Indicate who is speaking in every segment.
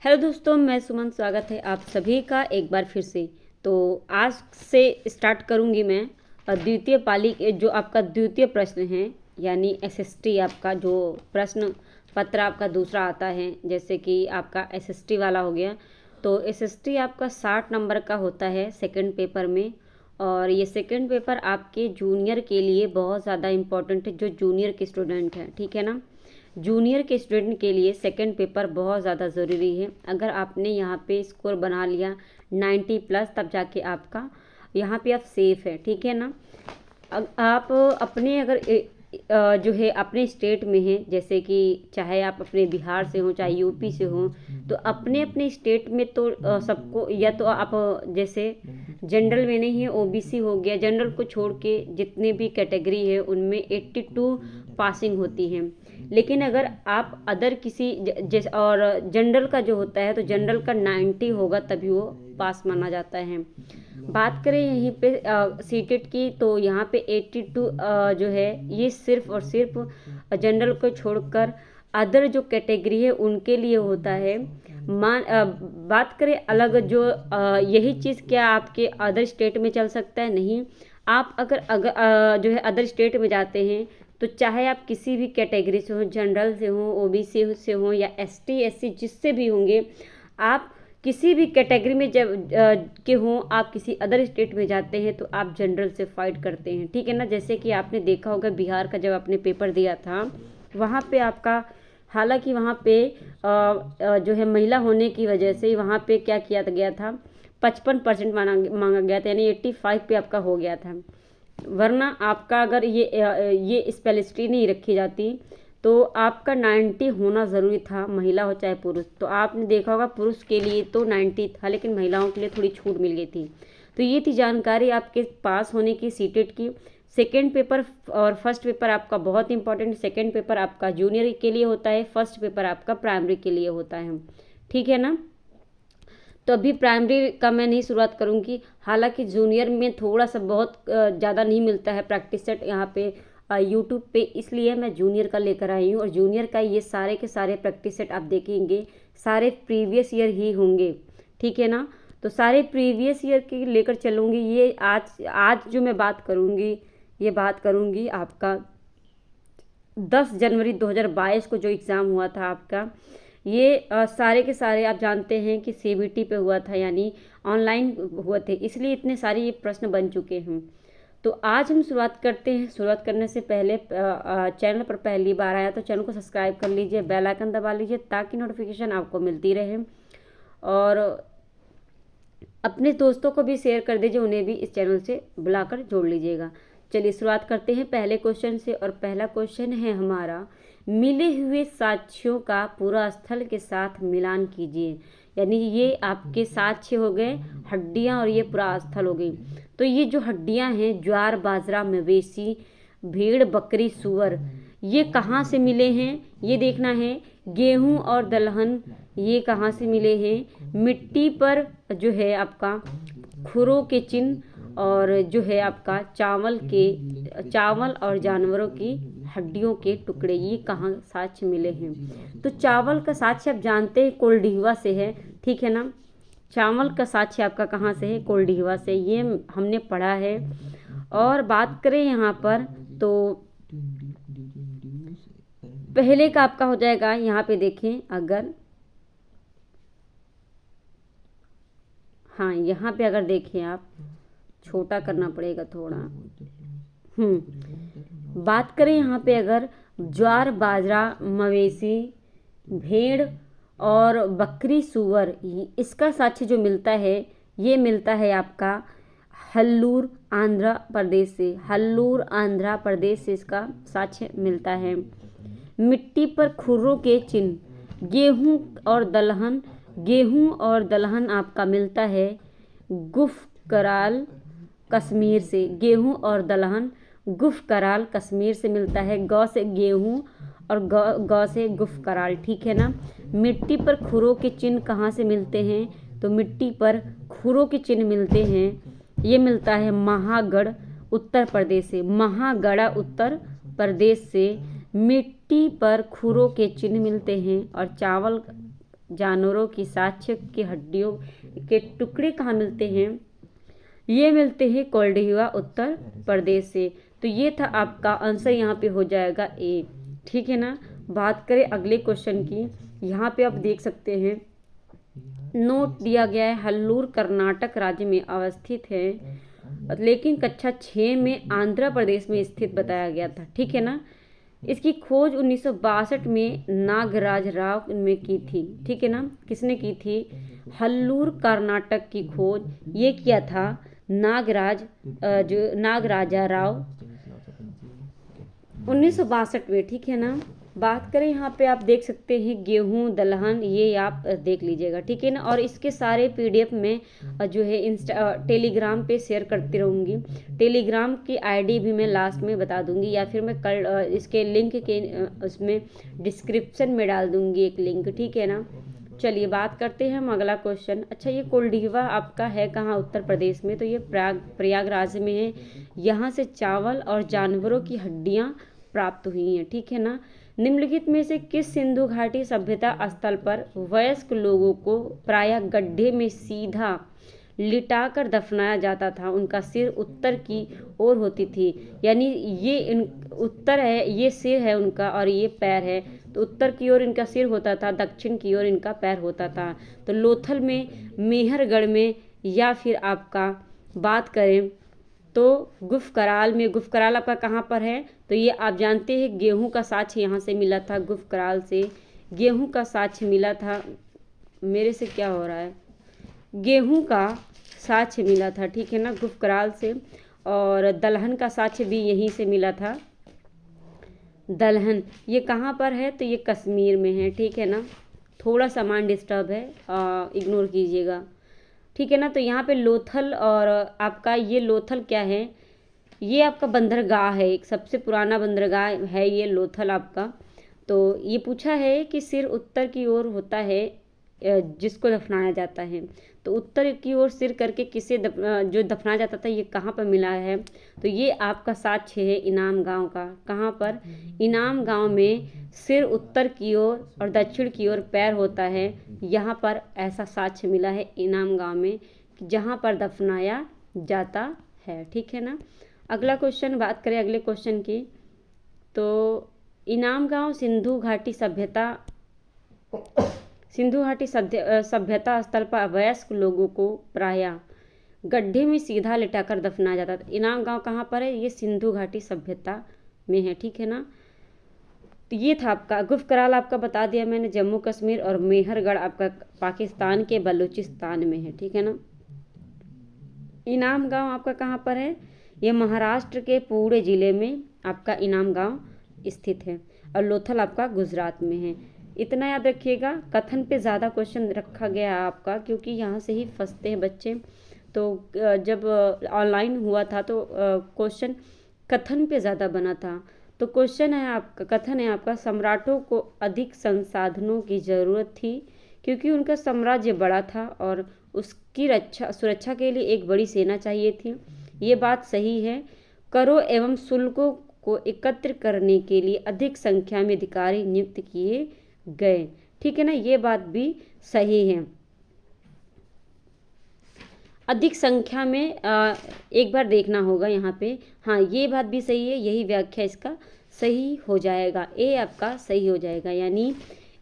Speaker 1: Hello दोस्तों, मैं सुमन। स्वागत है आप सभी का एक बार फिर से। तो आज से स्टार्ट करूंगी मैं द्वितीय पाली के जो आपका द्वितीय प्रश्न है, यानी एसएसटी आपका जो प्रश्न पत्र आपका दूसरा आता है, जैसे कि आपका एसएसटी वाला हो गया। तो एसएसटी आपका 60 नंबर का होता है सेकंड पेपर में। और ये सेकंड पेपर आपके जूनियर के लिए बहुत ज़्यादा इम्पोर्टेंट है, जो जूनियर के स्टूडेंट हैं, ठीक है ना। जूनियर के स्टूडेंट के लिए सेकंड पेपर बहुत ज़्यादा ज़रूरी है। अगर आपने यहाँ पे स्कोर बना लिया 90 प्लस, तब जाके आपका यहाँ पे आप सेफ़ है, ठीक है ना। आप अपने अगर जो है अपने स्टेट में हैं, जैसे कि चाहे आप अपने बिहार से हों चाहे यूपी से हों, तो अपने अपने स्टेट में तो सबको, या तो आप जैसे जनरल में नहीं है, ओबीसी हो गया, जनरल को छोड़ के जितने भी कैटेगरी है उनमें 82 पासिंग होती हैं। लेकिन अगर आप अदर किसी जैसे और जनरल का जो होता है, तो जनरल का 90 होगा तभी वो पास माना जाता है। बात करें यहीं पे सीटेट की, तो यहाँ पे 82 जो है ये सिर्फ और सिर्फ जनरल को छोड़कर अदर जो कैटेगरी है उनके लिए होता है। बात करें अलग जो यही चीज़ क्या आपके अदर स्टेट में चल सकता है? नहीं। आप अगर जो है अदर स्टेट में जाते हैं, तो चाहे आप किसी भी कैटेगरी से हो, जनरल से हो, ओबीसी से हो, या एसटी एससी जिससे भी होंगे, आप किसी भी कैटेगरी में जब के हों, आप किसी अदर स्टेट में जाते हैं तो आप जनरल से फाइट करते हैं, ठीक है ना। जैसे कि आपने देखा होगा बिहार का जब आपने पेपर दिया था, वहाँ पे आपका, हालांकि वहाँ पे जो है महिला होने की वजह से वहाँ पे क्या किया गया था, 55% मांगा गया था, यानी 85 पे आपका हो गया था। वरना आपका अगर ये स्पेलिसिटी नहीं रखी जाती तो आपका 90 होना ज़रूरी था, महिला हो चाहे पुरुष। तो आपने देखा होगा पुरुष के लिए तो 90 था, लेकिन महिलाओं के लिए थोड़ी छूट मिल गई थी। तो ये थी जानकारी आपके पास होने की सीटेट की। सेकेंड पेपर और फर्स्ट पेपर आपका बहुत इंपॉर्टेंट। सेकेंड पेपर आपका जूनियर के लिए होता है, फर्स्ट पेपर आपका प्राइमरी के लिए होता है, ठीक है ना। तो अभी प्राइमरी का मैं नहीं शुरुआत करूँगी, हालांकि जूनियर में थोड़ा सा बहुत ज़्यादा नहीं मिलता है प्रैक्टिस सेट यहाँ पे यूट्यूब पे, इसलिए मैं जूनियर का लेकर आई हूँ। और जूनियर का ये सारे के सारे प्रैक्टिस सेट आप देखेंगे, सारे प्रीवियस ईयर ही होंगे, ठीक है ना। तो सारे प्रीवियस ईयर की लेकर चलूँगी। ये आज जो मैं बात करूँगी, ये बात करूँगी आपका 10 जनवरी 2022 को जो एग्ज़ाम हुआ था आपका, ये सारे के सारे आप जानते हैं कि सीबीटी पे हुआ था, यानी ऑनलाइन हुए थे, इसलिए इतने सारे ये प्रश्न बन चुके हैं। तो आज हम शुरुआत करते हैं। शुरुआत करने से पहले चैनल पर पहली बार आया तो चैनल को सब्सक्राइब कर लीजिए, बेल आइकन दबा लीजिए ताकि नोटिफिकेशन आपको मिलती रहे, और अपने दोस्तों को भी शेयर कर दीजिए, उन्हें भी इस चैनल से बुलाकर जोड़ लीजिएगा। चलिए शुरुआत करते हैं पहले क्वेश्चन से। और पहला क्वेश्चन है हमारा, मिले हुए साक्ष्यों का पूरा स्थल के साथ मिलान कीजिए। यानी ये आपके साक्ष्य हो गए, हड्डियां, और ये पूरा स्थल हो गई। तो ये जो हड्डियां हैं, ज्वार बाजरा मवेशी भेड़ बकरी सूअर, ये कहाँ से मिले हैं ये देखना है। गेहूं और दलहन ये कहाँ से मिले हैं? मिट्टी पर जो है आपका खुरों के चिन्ह, और जो है आपका चावल और जानवरों की हड्डियों के टुकड़े, ये कहाँ साक्ष्य मिले हैं? तो चावल का साक्ष्य आप जानते हैं कोल्डिहवा से है, ठीक है ना। चावल का साक्ष्य आपका कहाँ से है? कोल्डिहवा से, ये हमने पढ़ा है। और बात करें यहाँ पर, तो पहले का आपका हो जाएगा, यहाँ पे देखें अगर, हाँ यहाँ पे अगर देखें आप, छोटा करना पड़ेगा थोड़ा। बात करें यहाँ पे अगर ज्वार बाजरा मवेशी भेड़ और बकरी सूअर, इसका साक्ष्य जो मिलता है, ये मिलता है आपका हल्लूर आंध्र प्रदेश से। हल्लूर आंध्र प्रदेश से इसका साक्ष्य मिलता है। मिट्टी पर खुरों के चिन्ह, गेहूं और दलहन आपका मिलता है गुफकराल कश्मीर से। गेहूं और दलहन गुफकराल कश्मीर से मिलता है। गौ से गेहूं और गौ से गुफकराल, ठीक है ना। मिट्टी पर खुरों के चिन्ह कहाँ से मिलते हैं? तो मिट्टी पर खुरों के चिन्ह मिलते हैं, ये मिलता है महागढ़ उत्तर प्रदेश से। महागढ़ उत्तर प्रदेश से मिट्टी पर खुरों के चिन्ह मिलते हैं। और जानवरों की साक्ष्य की हड्डियों के टुकड़े कहाँ मिलते हैं? ये मिलते हैं कोल्डिवा उत्तर प्रदेश से। तो ये था आपका आंसर, यहाँ पे हो जाएगा ए। ठीक है ना। बात करें अगले क्वेश्चन की, यहाँ पे आप देख सकते हैं नोट दिया गया है हल्लूर कर्नाटक राज्य में अवस्थित है, लेकिन कक्षा 6 में आंध्र प्रदेश में स्थित बताया गया था। ठीक है ना। इसकी खोज 1962 में नागराज राव में की थी। ठीक है ना। किसने की थी? हल्लूर कर्नाटक की खोज ये किया था जो नागराजा राव 1962 में। ठीक है ना। बात करें यहाँ पे आप देख सकते हैं गेहूं दलहन, ये आप देख लीजिएगा। ठीक है ना। और इसके सारे पीडीएफ में जो है टेलीग्राम पे शेयर करती रहूँगी। टेलीग्राम की आईडी भी मैं लास्ट में बता दूंगी, या फिर मैं कल इसके लिंक के उसमें डिस्क्रिप्शन में डाल दूंगी एक लिंक। ठीक है ना। चलिए बात करते हैं हम अगला क्वेश्चन। अच्छा, ये कोल्डिवा आपका है कहाँ? उत्तर प्रदेश में। तो ये प्रयागराज में है। यहाँ से चावल और जानवरों की हड्डियाँ प्राप्त हुई हैं। ठीक है ना। निम्नलिखित में से किस सिंधु घाटी सभ्यता स्थल पर वयस्क लोगों को प्रायः गड्ढे में सीधा लिटाकर दफनाया जाता था? उनका सिर उत्तर की ओर होती थी, यानी ये उत्तर है, ये सिर है उनका और ये पैर है। तो उत्तर की ओर इनका सिर होता था, दक्षिण की ओर इनका पैर होता था। तो लोथल में, मेहरगढ़ में, या फिर आपका बात करें तो गुफकराल में। गुफकराल आपका कहाँ पर है? तो ये आप जानते हैं गेहूं का साक्ष्य यहाँ से मिला था, गुफकराल से गेहूं का साक्ष्य मिला था। मेरे से क्या हो रहा है? गेहूं का साक्ष्य मिला था। ठीक है ना, गुफकराल से। और दलहन का साक्ष्य भी यहीं से मिला था। दलहन ये कहाँ पर है? तो ये कश्मीर में है। ठीक है ना। थोड़ा सामान डिस्टर्ब है, इग्नोर कीजिएगा। ठीक है ना। तो यहाँ पे लोथल, और आपका ये लोथल क्या है? ये आपका बंदरगाह है, एक सबसे पुराना बंदरगाह है ये लोथल आपका। तो ये पूछा है कि सिर उत्तर की ओर होता है जिसको दफनाया जाता है। तो उत्तर की ओर सिर करके किसे जो दफनाया जाता था, ये कहाँ पर मिला है? तो ये आपका साक्ष्य है इनाम गांव का। कहाँ पर? इनाम गांव में सिर उत्तर की ओर और दक्षिण की ओर पैर होता है। यहाँ पर ऐसा साक्ष्य मिला है इनाम गांव में, जहाँ पर दफनाया जाता है। ठीक है ना। अगला क्वेश्चन बात करें अगले क्वेश्चन की, तो इनाम गांव सिंधु घाटी सभ्यता स्थल पर वयस्क लोगों को प्रायः गड्ढे में सीधा लिटाकर दफनाया जाता था। इनाम गांव कहाँ पर है? ये सिंधु घाटी सभ्यता में है। ठीक है ना। तो ये था आपका गुफकराल, आपका बता दिया मैंने, जम्मू कश्मीर, और मेहरगढ़ आपका पाकिस्तान के बलूचिस्तान में है। ठीक है ना। इनाम गांव आपका कहाँ पर है? ये महाराष्ट्र के पुणे जिले में आपका इनाम गांव स्थित है, और लोथल आपका गुजरात में है। इतना याद रखिएगा। कथन पे ज़्यादा क्वेश्चन रखा गया है आपका, क्योंकि यहाँ से ही फंसते हैं बच्चे। तो जब ऑनलाइन हुआ था तो क्वेश्चन कथन पे ज़्यादा बना था। तो क्वेश्चन है आपका, कथन है आपका, सम्राटों को अधिक संसाधनों की ज़रूरत थी क्योंकि उनका साम्राज्य बड़ा था और उसकी सुरक्षा के लिए एक बड़ी सेना चाहिए थी। ये बात सही है। करों एवं शुल्कों को एकत्र करने के लिए अधिक संख्या में अधिकारी नियुक्त किए गए। ठीक है ना। ये बात भी सही है। अधिक संख्या में एक बार देखना होगा यहाँ पे। हाँ, ये बात भी सही है। यही व्याख्या इसका सही हो जाएगा। ए आपका सही हो जाएगा, यानी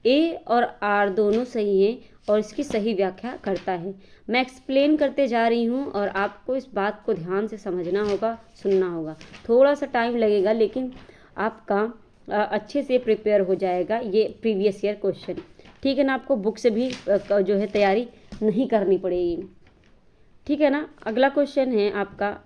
Speaker 1: ए और आर दोनों सही हैं और इसकी सही व्याख्या करता है। मैं एक्सप्लेन करते जा रही हूँ और आपको इस बात को ध्यान से समझना होगा, सुनना होगा। थोड़ा सा टाइम लगेगा, लेकिन आपका अच्छे से प्रिपेयर हो जाएगा ये प्रीवियस ईयर क्वेश्चन। ठीक है ना। आपको बुक से भी जो है तैयारी नहीं करनी पड़ेगी। ठीक है ना। अगला क्वेश्चन है आपका,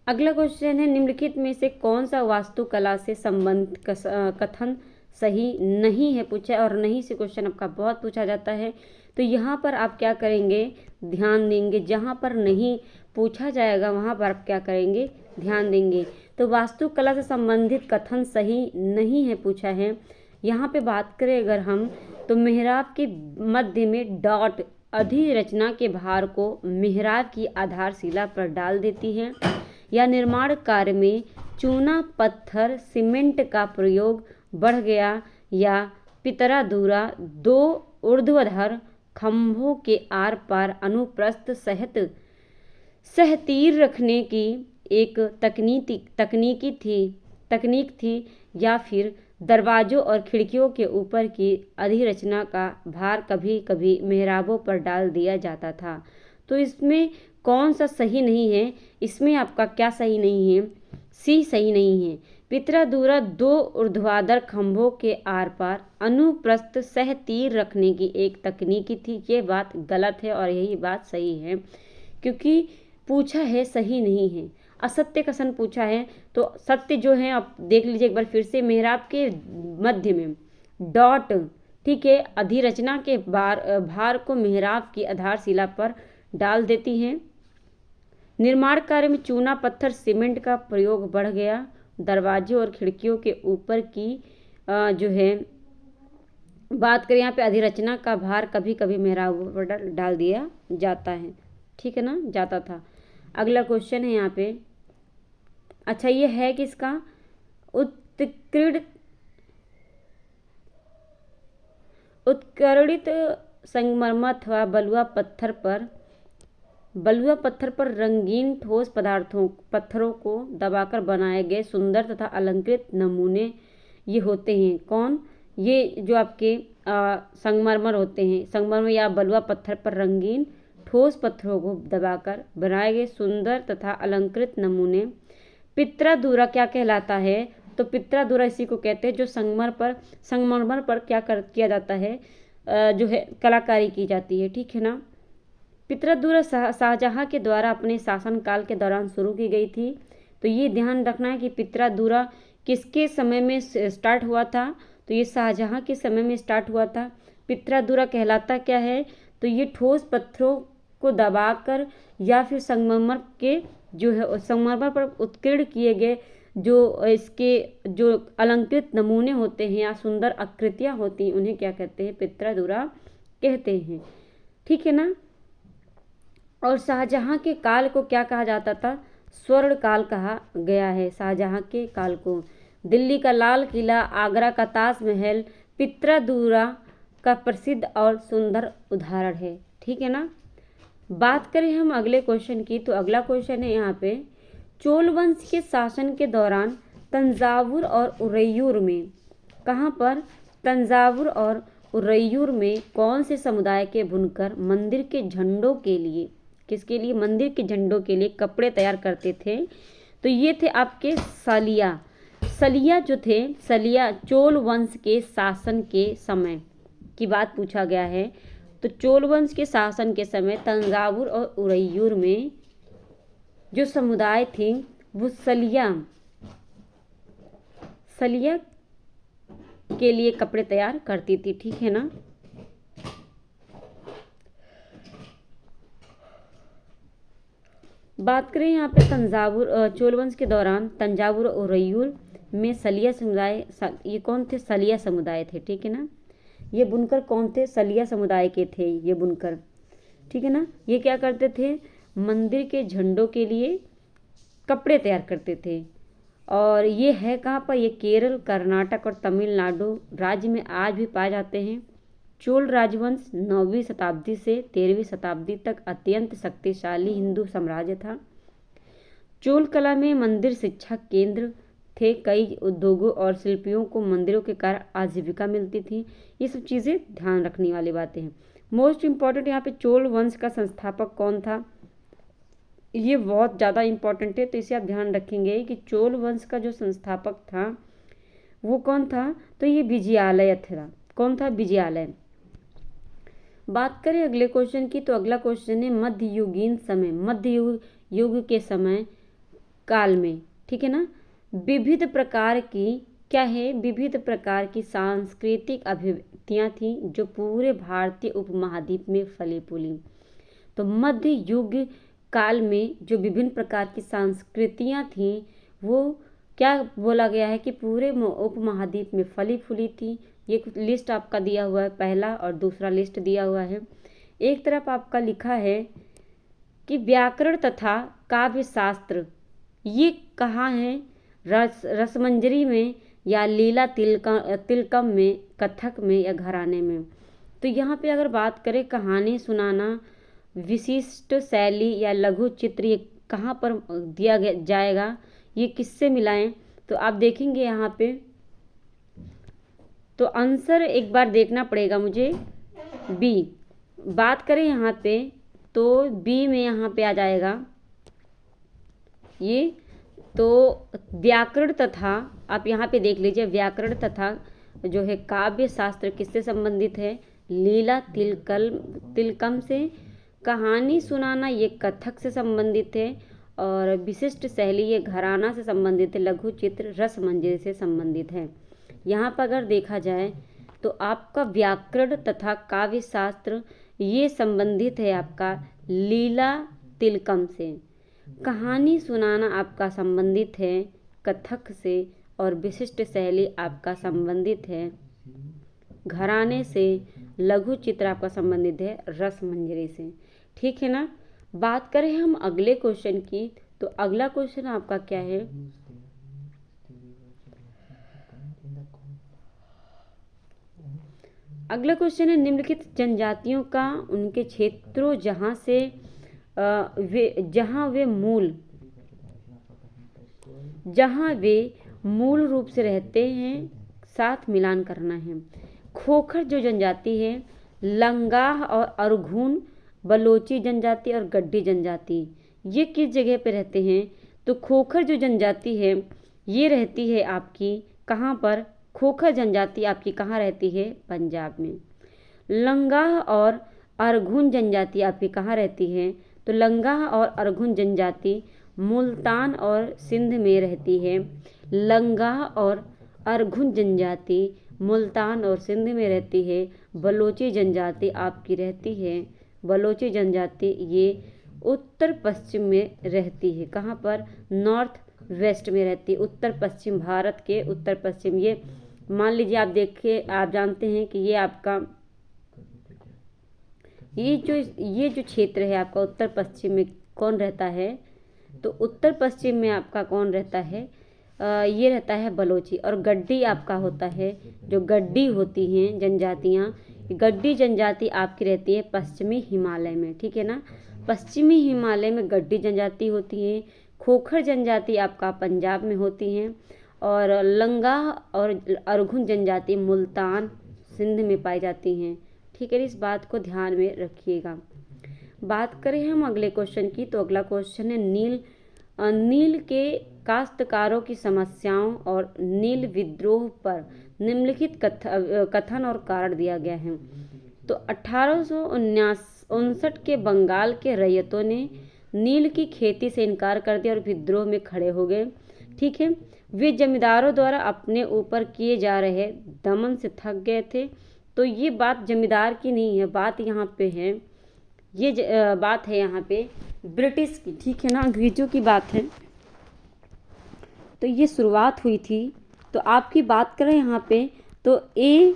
Speaker 1: अगला क्वेश्चन है निम्नलिखित में से कौन सा वास्तुकला से संबंधित कथन सही नहीं है पूछा, और नहीं से क्वेश्चन आपका बहुत पूछा जाता है। तो यहाँ पर आप क्या करेंगे? ध्यान देंगे। जहाँ पर नहीं पूछा जाएगा वहाँ पर आप क्या करेंगे? ध्यान देंगे। तो वास्तुकला से संबंधित कथन सही नहीं है पूछा है। यहाँ पे बात करें अगर हम, तो मेहराब के मध्य में डॉट अधिरचना के भार को मेहराब की आधारशिला पर डाल देती है, या निर्माण कार्य में चूना पत्थर सीमेंट का प्रयोग बढ़ गया, या पितरादूरा दो ऊर्ध्वाधर खंभों के आर पार अनुप्रस्थ सहित सहतीर रखने की एक तकनीक थी या फिर दरवाजों और खिड़कियों के ऊपर की अधिरचना का भार कभी कभी मेहराबों पर डाल दिया जाता था। तो इसमें कौन सा सही नहीं है, इसमें आपका क्या सही नहीं है, सी सही नहीं है। पितरादूरा दो ऊर्ध्वाधर खंभों के आर पार अनुप्रस्थ सह तीर रखने की एक तकनीकी थी, ये बात गलत है और यही बात सही है, क्योंकि पूछा है सही नहीं है, असत्य कथन पूछा है। तो सत्य जो है आप देख लीजिए एक बार फिर से, मेहराब के मध्य में डॉट, ठीक है, अधिरचना के भार को मेहराब की आधारशिला पर डाल देती हैं। निर्माण कार्य में चूना पत्थर सीमेंट का प्रयोग बढ़ गया। दरवाजे और खिड़कियों के ऊपर की जो है बात करें यहाँ पे अधिरचना का भार कभी कभी मेहराब पर डाल दिया जाता है, ठीक है ना, जाता था। अगला क्वेश्चन है यहाँ पे, अच्छा ये है किसका, उत्कीर्णित संगमरमर अथवा बलुआ पत्थर पर रंगीन ठोस पत्थरों को दबाकर बनाए गए सुंदर तथा अलंकृत नमूने ये होते हैं। कौन, ये जो आपके संगमरमर होते हैं, संगमरमर या बलुआ पत्थर पर रंगीन ठोस पत्थरों को दबाकर बनाए गए सुंदर तथा अलंकृत नमूने। पितरादूरा क्या कहलाता है, तो पितरादूरा इसी को कहते हैं जो संगमरमर पर किया जाता है, जो है कलाकारी की जाती है, ठीक है ना। पितरादूरा शाहजहां के द्वारा अपने शासनकाल के दौरान शुरू की गई थी। तो ये ध्यान रखना है कि पितरादूरा किसके समय में स्टार्ट हुआ था, तो ये शाहजहां के समय में स्टार्ट हुआ था। पितरादूरा कहलाता क्या है, तो ये ठोस पत्थरों को दबाकर या फिर संगमरमर के जो है संगमरमर पर उत्कीर्ण किए गए जो इसके जो अलंकृत नमूने होते हैं या सुंदर आकृतियां होती हैं, उन्हें क्या कहते हैं, पितरादूरा कहते हैं, ठीक है ना। और शाहजहां के काल को क्या कहा जाता था, स्वर्ण काल कहा गया है। शाहजहां के काल को दिल्ली का लाल किला, आगरा का ताजमहल पितरादूरा का प्रसिद्ध और सुंदर उदाहरण है, ठीक है ना। बात करें हम अगले क्वेश्चन की, तो अगला क्वेश्चन है यहाँ पे, चोल वंश के शासन के दौरान तंजावुर और उरैयूर में, कहाँ पर, तंजावुर और उरैयूर में कौन से समुदाय के बुनकर मंदिर के झंडों के लिए, किसके लिए, मंदिर के झंडों के लिए कपड़े तैयार करते थे। तो ये थे आपके सलिया जो थे, सलिया चोल वंश के शासन के समय की बात पूछा गया है। तो चोल वंश के शासन के समय तंजावुर और उरैयूर में जो समुदाय थी वो सलिया के लिए कपड़े तैयार करती थी, ठीक है ना। बात करें यहाँ पे चोल वंश के दौरान तंजावुर और उरैयूर में सलिया समुदाय, ये कौन थे, सलिया समुदाय थे, ठीक है ना। ये बुनकर कौन थे, सलिया समुदाय के थे ये बुनकर, ठीक है ना। ये क्या करते थे, मंदिर के झंडों के लिए कपड़े तैयार करते थे। और ये है कहाँ पर, ये केरल, कर्नाटक और तमिलनाडु राज्य में आज भी पाए जाते हैं। चोल राजवंश 9वीं शताब्दी से 13वीं शताब्दी तक अत्यंत शक्तिशाली हिंदू साम्राज्य था। चोल कला में मंदिर शिक्षा केंद्र थे, कई उद्योगों और शिल्पियों को मंदिरों के कारण आजीविका मिलती थी। ये सब चीज़ें ध्यान रखने वाली बातें हैं। मोस्ट इम्पॉर्टेंट यहाँ पे चोल वंश का संस्थापक कौन था, ये बहुत ज़्यादा इम्पॉर्टेंट है, तो इसे आप ध्यान रखेंगे कि चोल वंश का जो संस्थापक था वो कौन था, तो ये विजयालय था। कौन था, विजयालय। बात करें अगले क्वेश्चन की, तो अगला क्वेश्चन है मध्ययुगीन समय, युग के समय काल में, ठीक है ना, विविध प्रकार की सांस्कृतिक अभिव्यक्तियाँ थीं जो पूरे भारतीय उपमहाद्वीप में फली फूली। तो मध्य युग काल में जो विभिन्न प्रकार की संस्कृतियाँ थीं वो क्या बोला गया है कि पूरे उपमहाद्वीप में फली फूली थी। ये लिस्ट आपका दिया हुआ है, पहला और दूसरा लिस्ट दिया हुआ है। एक तरफ आपका लिखा है कि व्याकरण तथा काव्य शास्त्र ये कहाँ है, रसमंजरी में या लीला तिलकम में, कथक में या घराने में। तो यहाँ पे अगर बात करें कहानी सुनाना, विशिष्ट शैली या लघु चित्र, ये कहाँ पर दिया जाएगा, ये किससे मिलाएं, तो आप देखेंगे यहाँ पे तो आंसर एक बार देखना पड़ेगा मुझे, बी। बात करें यहाँ पे तो बी में यहाँ पे आ जाएगा ये, तो व्याकरण तथा, आप यहाँ पे देख लीजिए, व्याकरण तथा जो है काव्य शास्त्र किससे संबंधित है, लीला तिलकम से। कहानी सुनाना ये कथक से संबंधित है, और विशिष्ट शैली ये घराना से संबंधित है, लघु चित्र रस मंजरी से संबंधित है। यहाँ पर अगर देखा जाए तो आपका व्याकरण तथा काव्य शास्त्र ये संबंधित है आपका लीला तिलकम से। कहानी सुनाना आपका संबंधित है कथक से, और विशिष्ट शैली आपका संबंधित है घराने से, लघु चित्र आपका संबंधित है रस मंजरी से। ठीक है ना। बात करें हम अगले क्वेश्चन की, तो अगला क्वेश्चन आपका क्या है, अगला क्वेश्चन है निम्नलिखित जनजातियों का उनके क्षेत्रों जहाँ वे मूल रूप से रहते हैं साथ मिलान करना है। खोखर जो जनजाति है, लंगाह और अरघून, बलोची जनजाति और गड्डी जनजाति, ये किस जगह पे रहते हैं, तो खोखर जो जनजाति है ये रहती है आपकी कहाँ पर, खोखर जनजाति आपकी कहाँ रहती है, पंजाब में। लंगाह और अरघुन जनजाति आपकी कहाँ रहती है, तो लंगाह और अरघुन जनजाति मुल्तान और सिंध में रहती है। लंगाह और अरघुन जनजाति मुल्तान और सिंध में रहती है। बलोची जनजाति आपकी रहती है, बलोची जनजाति ये उत्तर पश्चिम में रहती है, कहाँ पर, नॉर्थ वेस्ट में रहती है, उत्तर पश्चिम, भारत के उत्तर पश्चिम। ये मान लीजिए आप देखिए, आप जानते हैं कि ये आपका ये जो क्षेत्र है आपका उत्तर पश्चिम में कौन रहता है, तो उत्तर पश्चिम में आपका कौन रहता है, ये रहता है बलोची। और गड्डी आपका होता है, जो गड्डी होती हैं जनजातियाँ, गड्डी जनजाति आपकी रहती है पश्चिमी हिमालय में। ठीक है ना, पश्चिमी हिमालय में गड्डी जनजाति होती है। खोखर जनजाति आपका पंजाब में होती हैं, और लंगाह और अरघुन जनजाति मुल्तान सिंध में पाई जाती हैं। ठीक है, इस बात को ध्यान में रखिएगा। बात करें हम अगले क्वेश्चन की, तो अगला क्वेश्चन है नील के काश्तकारों की समस्याओं और नील विद्रोह पर निम्नलिखित कथन और कारण दिया गया है। तो 1859 के बंगाल के रैयतों ने नील की खेती से इनकार कर दिया और विद्रोह में खड़े हो गए। ठीक है, वे जमींदारों द्वारा अपने ऊपर किए जा रहे दमन से थक गए थे। तो ये बात जमींदार की नहीं है, बात यहाँ पे है, ये बात है यहाँ पे ब्रिटिश की। ठीक है ना, अंग्रेजों की बात है। तो ये शुरुआत हुई थी। तो आपकी बात करें यहाँ पे, तो ए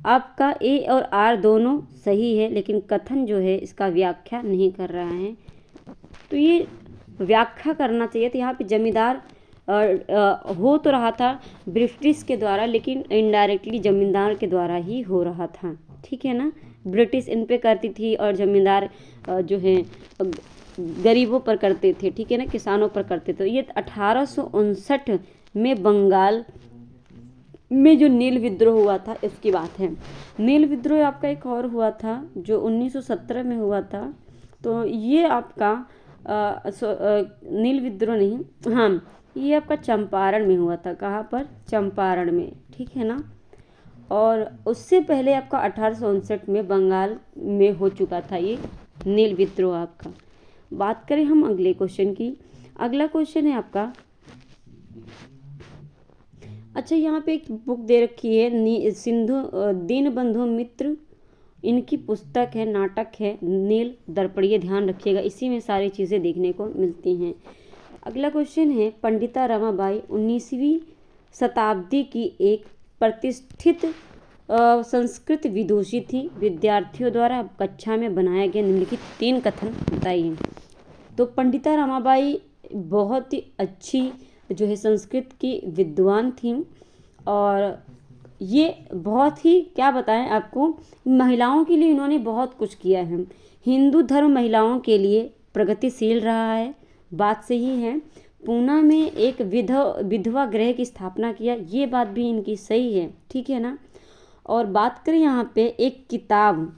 Speaker 1: आपका ए और आर दोनों सही है, लेकिन कथन जो है इसका व्याख्या नहीं कर रहा है। तो ये व्याख्या करना चाहिए। तो यहाँ पे जमींदार हो तो रहा था ब्रिटिश के द्वारा, लेकिन इनडायरेक्टली जमींदार के द्वारा ही हो रहा था। ठीक है ना, ब्रिटिश इन पे करती थी और जमींदार जो है गरीबों पर करते थे। ठीक है ना, किसानों पर करते थे। ये 1859 में बंगाल में जो नील विद्रोह हुआ था इसकी बात है। नील विद्रोह आपका एक और हुआ था जो 1917 में हुआ था। तो ये आपका नील विद्रोह नहीं, हाँ, ये आपका चंपारण में हुआ था। कहाँ पर, चंपारण में। ठीक है ना, और उससे पहले आपका 1859 में बंगाल में हो चुका था ये नील विद्रोह आपका। बात करें हम अगले क्वेश्चन की, अगला क्वेश्चन है आपका, अच्छा यहाँ पे एक बुक दे रखी है सिंधु दीनबंधु मित्र, इनकी पुस्तक है, नाटक है नील दर्पण। ये ध्यान रखिएगा, इसी में सारी चीज़ें देखने को मिलती हैं। अगला क्वेश्चन है, पंडिता रमाबाई 19वीं शताब्दी की एक प्रतिष्ठित संस्कृत विदुषी थी। विद्यार्थियों द्वारा कक्षा में बनाया गया निम्नलिखित 3 कथन बताइए। तो पंडिता रमाबाई बहुत ही अच्छी जो है संस्कृत की विद्वान थी, और ये बहुत ही क्या बताएं आपको, महिलाओं के लिए इन्होंने बहुत कुछ किया है। हिंदू धर्म महिलाओं के लिए प्रगतिशील रहा है, बात सही है। पूना में एक विधवा गृह की स्थापना किया, ये बात भी इनकी सही है, ठीक है ना। और बात करें यहाँ पे एक किताब,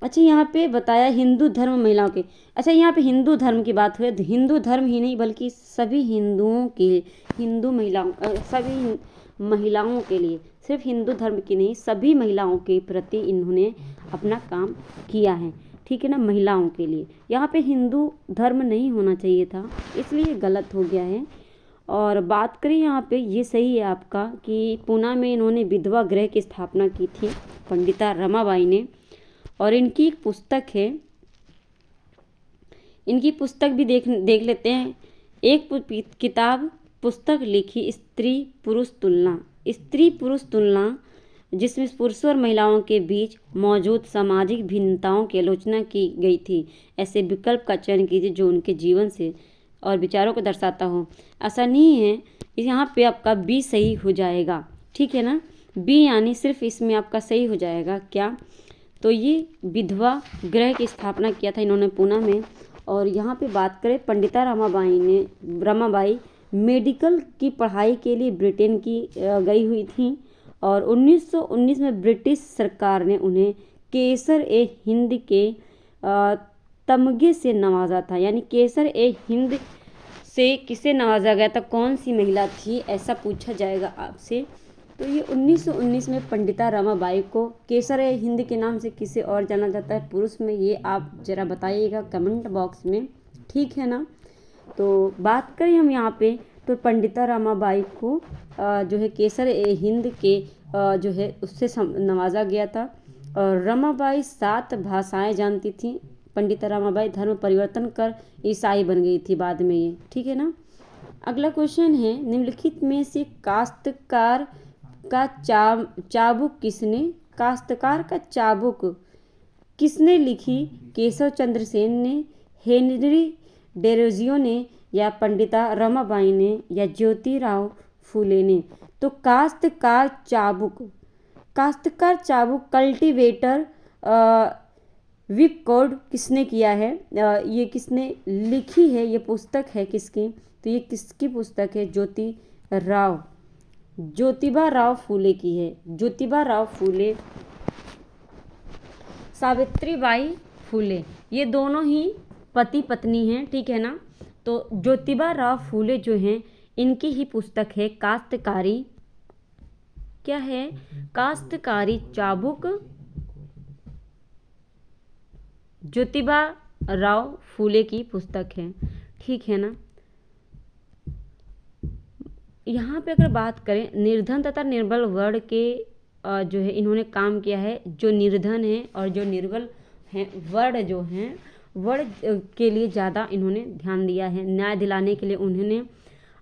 Speaker 1: अच्छा यहाँ पे बताया हिंदू धर्म महिलाओं के, अच्छा यहाँ पे हिंदू धर्म की बात हुई, तो हिंदू धर्म ही नहीं बल्कि सभी हिंदुओं के, हिंदू महिलाओं सभी महिलाओं के लिए, सिर्फ हिंदू धर्म की नहीं, सभी महिलाओं के प्रति इन्होंने अपना काम किया है, ठीक है ना। महिलाओं के लिए यहाँ पे हिंदू धर्म नहीं होना चाहिए था, इसलिए गलत हो गया है। और बात करें यहाँ पे, ये सही है आपका कि पूना में इन्होंने विधवा गृह की स्थापना की थी पंडिता रमाबाई ने। और इनकी एक पुस्तक है, इनकी पुस्तक भी देख लेते हैं। एक किताब पुस्तक लिखी स्त्री पुरुष तुलना, जिसमें पुरुषों और महिलाओं के बीच मौजूद सामाजिक भिन्नताओं की आलोचना की गई थी। ऐसे विकल्प का चयन कीजिए जो उनके जीवन से और विचारों को दर्शाता हो। ऐसा नहीं है, यहाँ पे आपका बी सही हो जाएगा, ठीक है ना। बी यानी सिर्फ इसमें आपका सही हो जाएगा क्या, तो ये विधवा गृह की स्थापना किया था इन्होंने पूना में। और यहाँ पे बात करें पंडिता रमाबाई मेडिकल की पढ़ाई के लिए ब्रिटेन की गई हुई थी। और 1919 में ब्रिटिश सरकार ने उन्हें केसर ए हिंद के तमगे से नवाजा था। यानी केसर ए हिंद से किसे नवाजा गया था, कौन सी महिला थी, ऐसा पूछा जाएगा आपसे। तो ये 1919 में पंडिता रमाबाई को केसर ए हिंद के नाम से किसे और जाना जाता है पुरुष में, ये आप जरा बताइएगा कमेंट बॉक्स में, ठीक है ना। तो बात करें हम यहाँ पे, तो पंडिता रमाबाई को जो है केसर ए हिंद के जो है उससे नवाजा गया था। और रमाबाई 7 भाषाएं जानती थी। पंडिता रमाबाई धर्म परिवर्तन कर ईसाई बन गई थी बाद में ये, ठीक है ना। अगला क्वेश्चन है, निम्नलिखित में से काश्तकार का चाबुक किसने लिखी, केशव चंद्र सेन ने, हेनरी डेरोजियो ने, या पंडिता रमाबाई ने, या ज्योतिराव फूले ने। तो काश्तकार चाबुक कल्टीवेटर विपकोड किसने किया है, ये किसने लिखी है, ये पुस्तक है किसकी, तो ये किसकी पुस्तक है, ज्योतिबा राव फूले की है। ज्योतिबा राव फूले, सावित्रीबाई फूले, ये दोनों ही पति पत्नी हैं, ठीक है ना। तो ज्योतिबा राव फूले जो हैं, इनकी ही पुस्तक है काश्तकारी, क्या है, काश्तकारी चाबुक, ज्योतिबा राव फूले की पुस्तक है, ठीक है ना। यहाँ पे अगर बात करें निर्धन तथा निर्बल वर्ग के जो है इन्होंने काम किया है। जो निर्धन है और जो निर्बल हैं वर्ग जो हैं, वर्ग के लिए ज़्यादा इन्होंने ध्यान दिया है। न्याय दिलाने के लिए उन्होंने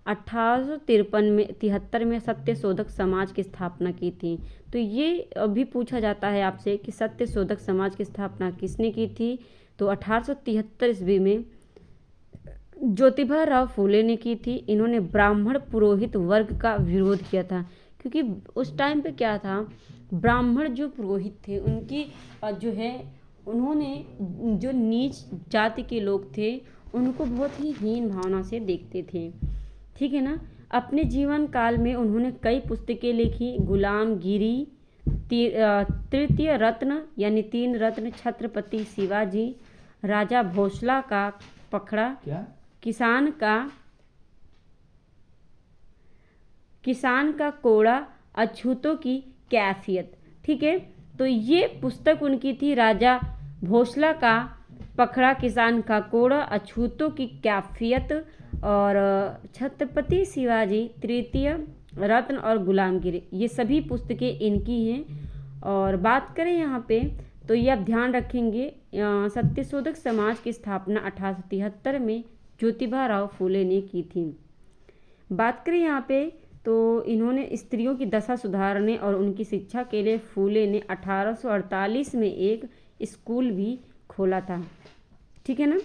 Speaker 1: 1853 में सत्यशोधक समाज की स्थापना की थी। तो ये अभी पूछा जाता है आपसे कि सत्यशोधक समाज की स्थापना किसने की थी, तो 1873 ईस्वी में ज्योतिबा राव फूले ने की थी। इन्होंने ब्राह्मण पुरोहित वर्ग का विरोध किया था, क्योंकि उस टाइम पे क्या था, ब्राह्मण जो पुरोहित थे उनकी जो है उन्होंने जो नीच जाति के लोग थे उनको बहुत ही हीन भावना से देखते थे, ठीक है ना। अपने जीवन काल में उन्होंने कई पुस्तकें लिखी। गुलामगिरी, तृतीय रत्न यानी 3 रत्न, छत्रपति शिवाजी, राजा भोसला का पखड़ा, किसान का कोड़ा, अछूतों की कैफियत, ठीक है। तो ये पुस्तक उनकी थी, राजा भोसला का पखड़ा, किसान का कोड़ा, अछूतों की कैफियत, और छत्रपति शिवाजी, तृतीय रत्न और गुलामगिरी, ये सभी पुस्तकें इनकी हैं। और बात करें यहाँ पे, तो ये आप ध्यान रखेंगे, सत्यशोधक समाज की स्थापना 1873 में ज्योतिबा राव फूले ने की थी। बात करें यहाँ पे, तो इन्होंने स्त्रियों की दशा सुधारने और उनकी शिक्षा के लिए फूले ने 1848 में एक स्कूल भी खोला था, ठीक है ना।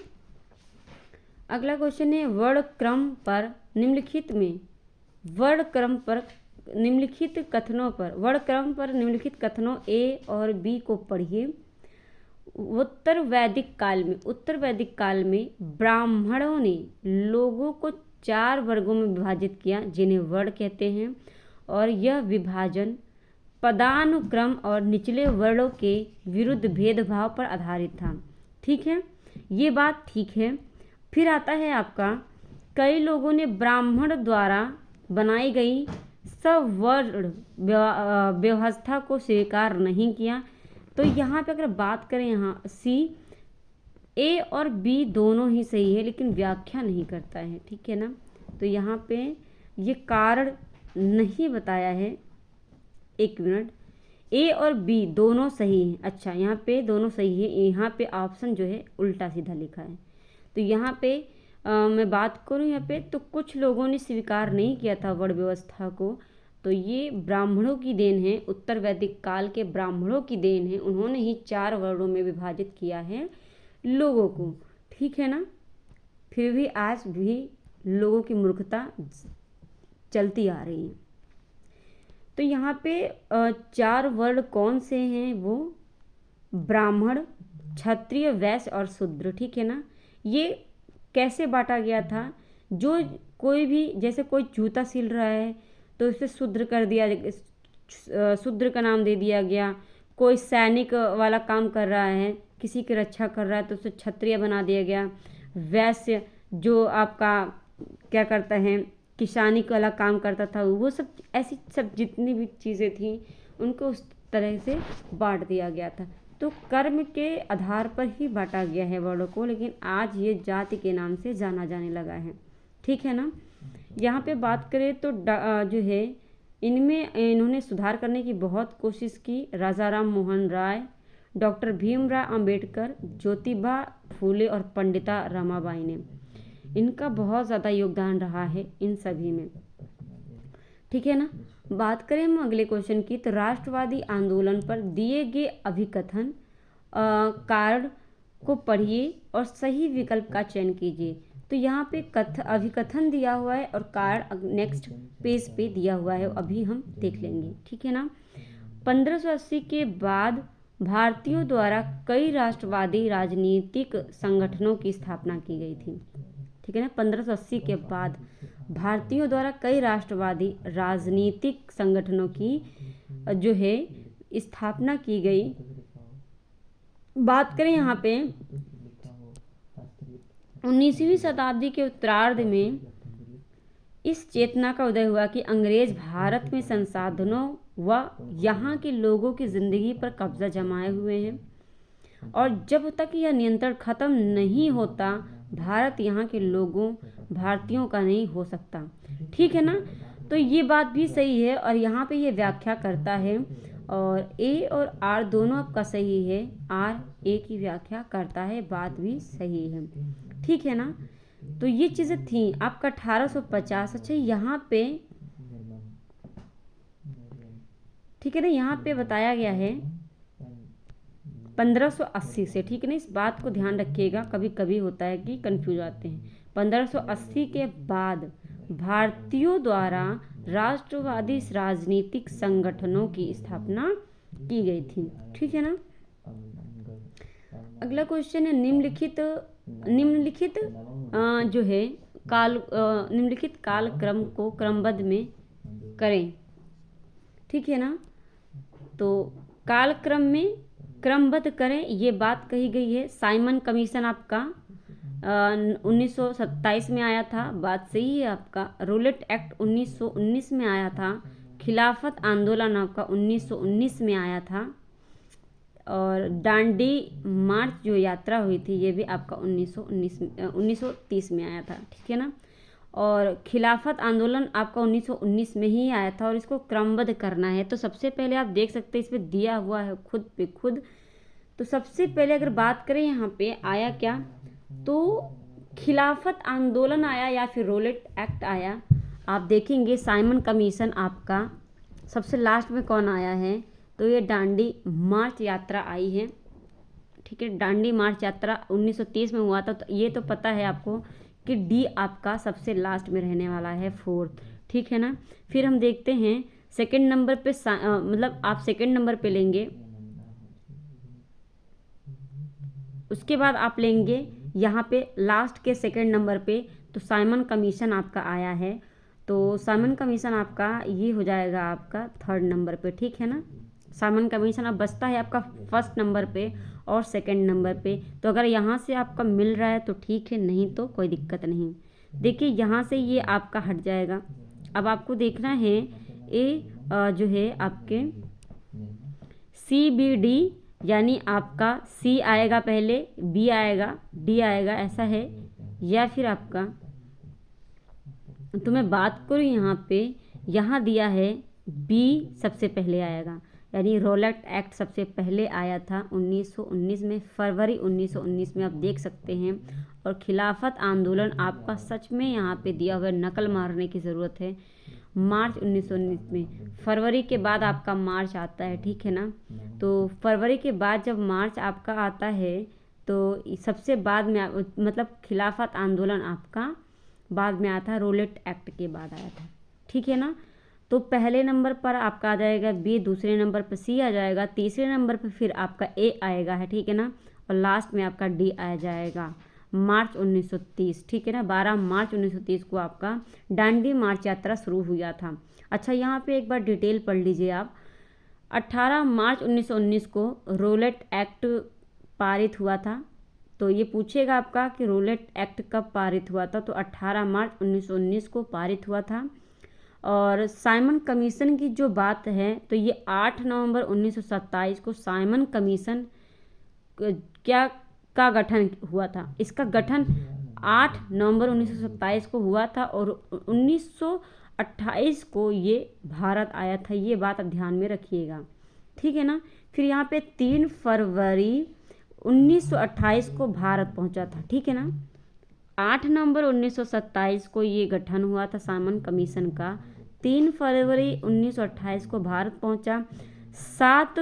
Speaker 1: अगला क्वेश्चन है, वर्ण क्रम पर निम्नलिखित में वर्ण क्रम पर निम्नलिखित कथनों पर वर्ण क्रम पर निम्नलिखित कथनों ए और बी को पढ़िए। उत्तर वैदिक काल में ब्राह्मणों ने लोगों को 4 वर्गों में विभाजित किया जिन्हें वर्ण कहते हैं, और यह विभाजन पदानुक्रम और निचले वर्णों के विरुद्ध भेदभाव पर आधारित था। ठीक है, ये बात ठीक है। फिर आता है आपका, कई लोगों ने ब्राह्मण द्वारा बनाई गई सवर्ण व्यवस्था को स्वीकार नहीं किया। तो यहाँ पे अगर बात करें, यहाँ सी, ए और बी दोनों ही सही है लेकिन व्याख्या नहीं करता है। ठीक है ना, तो यहाँ पे ये कारण नहीं बताया है। एक मिनट, ए और बी दोनों सही हैं। अच्छा, यहाँ पे दोनों सही है, यहाँ पे ऑप्शन जो है उल्टा सीधा लिखा है। तो यहाँ पे मैं बात करूँ यहाँ पे, तो कुछ लोगों ने स्वीकार नहीं किया था वर्ण व्यवस्था को, तो ये ब्राह्मणों की देन है, उत्तर वैदिक काल के ब्राह्मणों की देन है। उन्होंने ही 4 वर्णों में विभाजित किया है लोगों को। ठीक है ना, फिर भी आज भी लोगों की मूर्खता चलती आ रही है। तो यहाँ पे 4 वर्ण कौन से हैं? वो ब्राह्मण, क्षत्रिय, वैश्य और शूद्र। ठीक है ना, ये कैसे बांटा गया था? जो कोई भी, जैसे कोई जूता सिल रहा है तो उसे शूद्र कर दिया, शूद्र का नाम दे दिया गया। कोई सैनिक वाला काम कर रहा है, किसी की रक्षा कर रहा है, तो उसे क्षत्रिय बना दिया गया। वैश्य जो आपका क्या करता है, किसानी वाला काम करता था, वो सब ऐसी सब जितनी भी चीज़ें थी उनको उस तरह से बांट दिया गया था। तो कर्म के आधार पर ही बांटा गया है वर्णों को, लेकिन आज ये जाति के नाम से जाना जाने लगा है। ठीक है ना, यहाँ पे बात करें तो जो है इनमें इन्होंने सुधार करने की बहुत कोशिश की। राजा राम मोहन राय, डॉक्टर भीमराव अंबेडकर, ज्योतिबा फूले और पंडिता रमाबाई ने, इनका बहुत ज़्यादा योगदान रहा है इन सभी में। ठीक है ना, बात करें हम अगले क्वेश्चन की, तो राष्ट्रवादी आंदोलन पर दिए गए अभिकथन कारण को पढ़िए और सही विकल्प का चयन कीजिए। तो यहाँ पे अभिकथन दिया हुआ है और कारण नेक्स्ट पेज पे दिया हुआ है, अभी हम देख लेंगे। ठीक है ना, 1580 के बाद भारतीयों द्वारा कई राष्ट्रवादी राजनीतिक संगठनों की स्थापना की गई थी। ठीक है ना, 1580 के बाद भारतीयों द्वारा कई राष्ट्रवादी राजनीतिक संगठनों की जो है स्थापना की गई। बात करें यहाँ पे 19वीं शताब्दी के उत्तरार्ध में इस चेतना का उदय हुआ कि अंग्रेज भारत में संसाधनों व यहाँ के लोगों की जिंदगी पर कब्जा जमाए हुए हैं, और जब तक यह नियंत्रण खत्म नहीं होता भारत यहाँ के लोगों भारतीयों का नहीं हो सकता। ठीक है ना, तो ये बात भी सही है और यहाँ पे ये व्याख्या करता है, और ए और आर दोनों आपका सही है। आर ए की व्याख्या करता है, बात भी सही है। ठीक है ना, तो ये चीज़ें थी आपका 1850। अच्छा, यहाँ पे ठीक है ना, यहाँ पे बताया गया है 1580 से। ठीक है ना, इस बात को ध्यान रखिएगा, कभी कभी होता है कि कंफ्यूज आते हैं। 1580 के बाद भारतीयों द्वारा राष्ट्रवादी राजनीतिक संगठनों की स्थापना की गई थी। ठीक है ना, अगला क्वेश्चन है निम्नलिखित जो है निम्नलिखित काल क्रम को क्रमबद्ध में करें। ठीक है ना, तो काल क्रम में क्रमबद्ध करें, ये बात कही गई है। साइमन कमीशन आपका 1927 में आया था, बात सही है आपका। रोलेट एक्ट 1919 में आया था। खिलाफत आंदोलन आपका 1919 में आया था, और दांडी मार्च जो यात्रा हुई थी ये भी आपका 1930 में आया था। ठीक है ना, और खिलाफत आंदोलन आपका 1919 में ही आया था, और इसको क्रमबद्ध करना है। तो सबसे पहले आप देख सकते हैं इसमें दिया हुआ है खुद पे खुद। तो सबसे पहले अगर बात करें यहाँ पे आया क्या, तो खिलाफत आंदोलन आया या फिर रोलेट एक्ट आया। आप देखेंगे साइमन कमीशन आपका सबसे लास्ट में कौन आया है, तो ये दांडी मार्च यात्रा आई है। ठीक है, दांडी मार्च यात्रा 1930 में हुआ था। तो ये तो पता है आपको कि डी आपका सबसे लास्ट में रहने वाला है, 4th। ठीक है ना। फिर हम देखते हैं सेकंड नंबर पे मतलब आप सेकंड नंबर पे लेंगे, उसके बाद आप लेंगे यहाँ पे लास्ट के सेकंड नंबर पे, तो साइमन कमीशन आपका आया है। तो साइमन कमीशन आपका ये हो जाएगा आपका थर्ड नंबर पे, ठीक है ना। साइमन कमीशन अब बचता है आपका फर्स्ट नंबर पे और सेकंड नंबर पे। तो अगर यहाँ से आपका मिल रहा है तो ठीक है, नहीं तो कोई दिक्कत नहीं। देखिए यहाँ से ये आपका हट जाएगा। अब आपको देखना है जो है आपके CBD, यानी आपका C आएगा पहले, B आएगा, D आएगा, ऐसा है। या फिर आपका, तो मैं बात करूँ यहाँ पे, यहाँ दिया है B सबसे पहले आएगा, यानी रोलेट एक्ट सबसे पहले आया था 1919 में, फरवरी 1919 में आप देख सकते हैं। और खिलाफत आंदोलन आपका सच में यहाँ पे दिया हुआ, नकल मारने की ज़रूरत है, मार्च 1919 में। फरवरी के बाद आपका मार्च आता है, ठीक है ना। तो फरवरी के बाद जब मार्च आपका आता है तो सबसे बाद में मतलब खिलाफत आंदोलन आपका बाद में आया था, रोलेट एक्ट के बाद आया था, ठीक है ना। तो पहले नंबर पर आपका आ जाएगा B, दूसरे नंबर पर C आ जाएगा, तीसरे नंबर पर फिर आपका A आएगा है, ठीक है ना। और लास्ट में आपका D आ जाएगा, मार्च 1930, ठीक है ना। 12 मार्च 1930 को आपका डांडी मार्च यात्रा शुरू हुआ था। अच्छा, यहाँ पे एक बार डिटेल पढ़ लीजिए आप। 18 मार्च 1919 को रोलेट एक्ट पारित हुआ था। तो ये पूछेगा आपका कि रोलेट एक्ट कब पारित हुआ था, तो 18 मार्च 1919 को पारित हुआ था। और साइमन कमीशन की जो बात है तो ये 8 नवंबर 1927 को साइमन कमीशन क्या का गठन हुआ था। इसका गठन 8 नवंबर 1927 को हुआ था और 1928 को ये भारत आया था। ये बात आप ध्यान में रखिएगा, ठीक है ना। फिर यहाँ पे 3 फरवरी 1928 को भारत पहुंचा था, ठीक है ना। 8 नवंबर 1927 को ये गठन हुआ था साइमन कमीशन का। 3 फरवरी 1928 को भारत पहुंचा। 7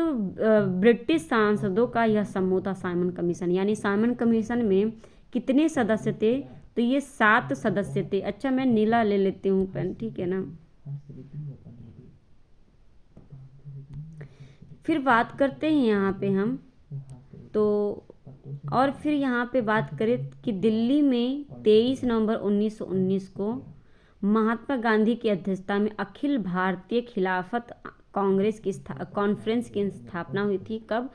Speaker 1: ब्रिटिश सांसदों का यह समूह था साइमन कमीशन। यानी साइमन कमीशन में कितने सदस्य थे, तो ये 7 सदस्य थे। अच्छा, मैं नीला ले लेती हूँ पेन, ठीक है ना। फिर बात करते हैं यहाँ पे हम तो, और फिर यहाँ पे बात करें कि दिल्ली में 23 नवंबर 1919 को महात्मा गांधी की अध्यक्षता में अखिल भारतीय खिलाफत कांग्रेस की कॉन्फ्रेंस की स्थापना हुई थी। कब?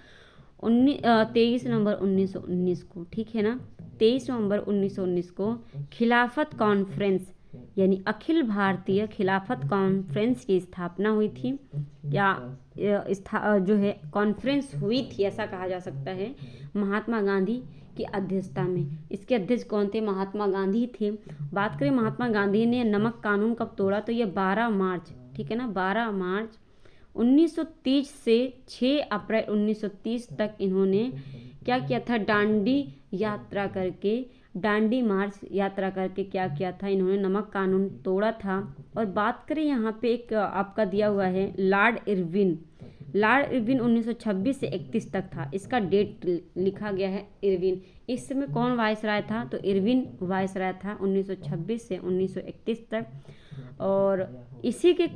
Speaker 1: 23 नवंबर 1919 को, ठीक है ना। 23 नवंबर 1919 को खिलाफत कॉन्फ्रेंस यानी अखिल भारतीय खिलाफत कॉन्फ्रेंस की स्थापना हुई थी, या जो है कॉन्फ्रेंस हुई थी ऐसा कहा जा सकता है, महात्मा गांधी की अध्यक्षता में। इसके अध्यक्ष कौन थे? महात्मा गांधी थे। बात करें महात्मा गांधी ने नमक कानून कब तोड़ा, तो ये 12 मार्च, ठीक है ना, 12 मार्च 1930 से 6 अप्रैल 1930 तक इन्होंने क्या किया था, दांडी यात्रा करके, दांडी मार्च यात्रा करके क्या किया था, इन्होंने नमक कानून तोड़ा था। और बात करें यहाँ पे एक आपका दिया हुआ है लॉर्ड इरविन। लॉर्ड इरविन 1926 से 31 तक था, इसका डेट लिखा गया है इरविन। इस समय कौन वायसराय था, तो इरविन वायसराय था 1926 से 1931 तक। और इसी के